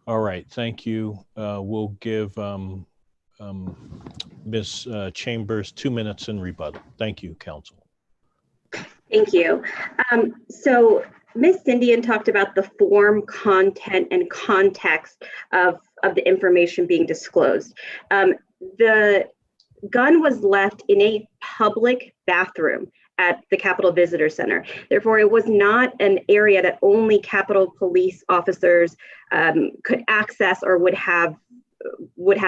All right, thank you. We'll give Ms. Chambers 2 minutes in rebuttal. Thank you, counsel. Thank you. So Ms. Indian talked about the form, content, and context of the information being disclosed. The gun was left in a public bathroom at the Capitol Visitor Center. Therefore, it was not an area that only Capitol Police officers could access or would have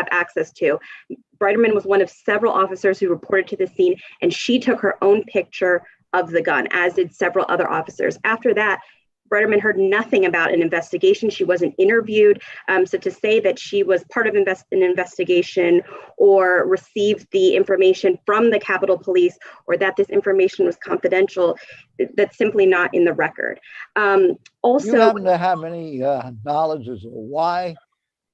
access to. Breiterman was one of several officers who reported to the scene, and she took her own picture of the gun, as did several other officers. After that, Breiterman heard nothing about an investigation. She wasn't interviewed. So to say that she was part of an investigation or received the information from the Capitol Police or that this information was confidential, that's simply not in the record. Also, you happen to have any knowledge as to why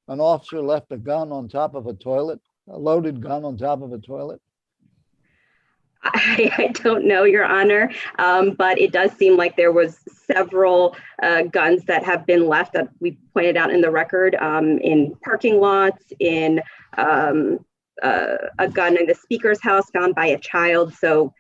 an officer left a gun on top of a toilet, a loaded gun on top of a toilet? I don't know, Your Honor, but it does seem like there was several guns that have been left that we pointed out in the record, in parking lots, in a gun in the speaker's house found by a child. So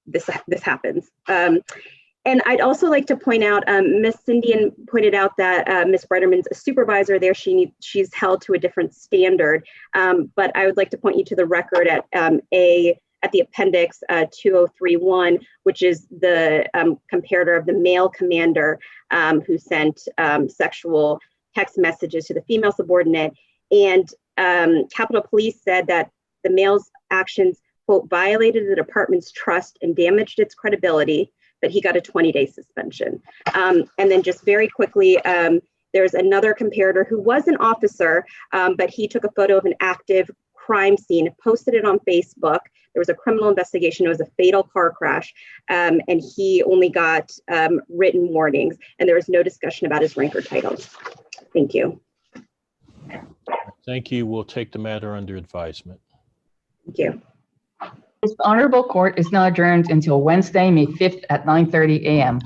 this happens. And I'd also like to point out, Ms. Indian pointed out that Ms. Breiterman's a supervisor there. She's held to a different standard. But I would like to point you to the record at the appendix 2031, which is the comparator of the male commander who sent sexual text messages to the female subordinate. And Capitol Police said that the male's actions, quote, violated the department's trust and damaged its credibility, but he got a 20-day suspension. And then just very quickly, there's another comparator who was an officer, but he took a photo of an active crime scene, posted it on Facebook. There was a criminal investigation. It was a fatal car crash, and he only got written warnings, and there was no discussion about his rank or titles. Thank you. Thank you. We'll take the matter under advisement. Thank you. This honorable court is now adjourned until Wednesday, May 5th at 9:30 a.m.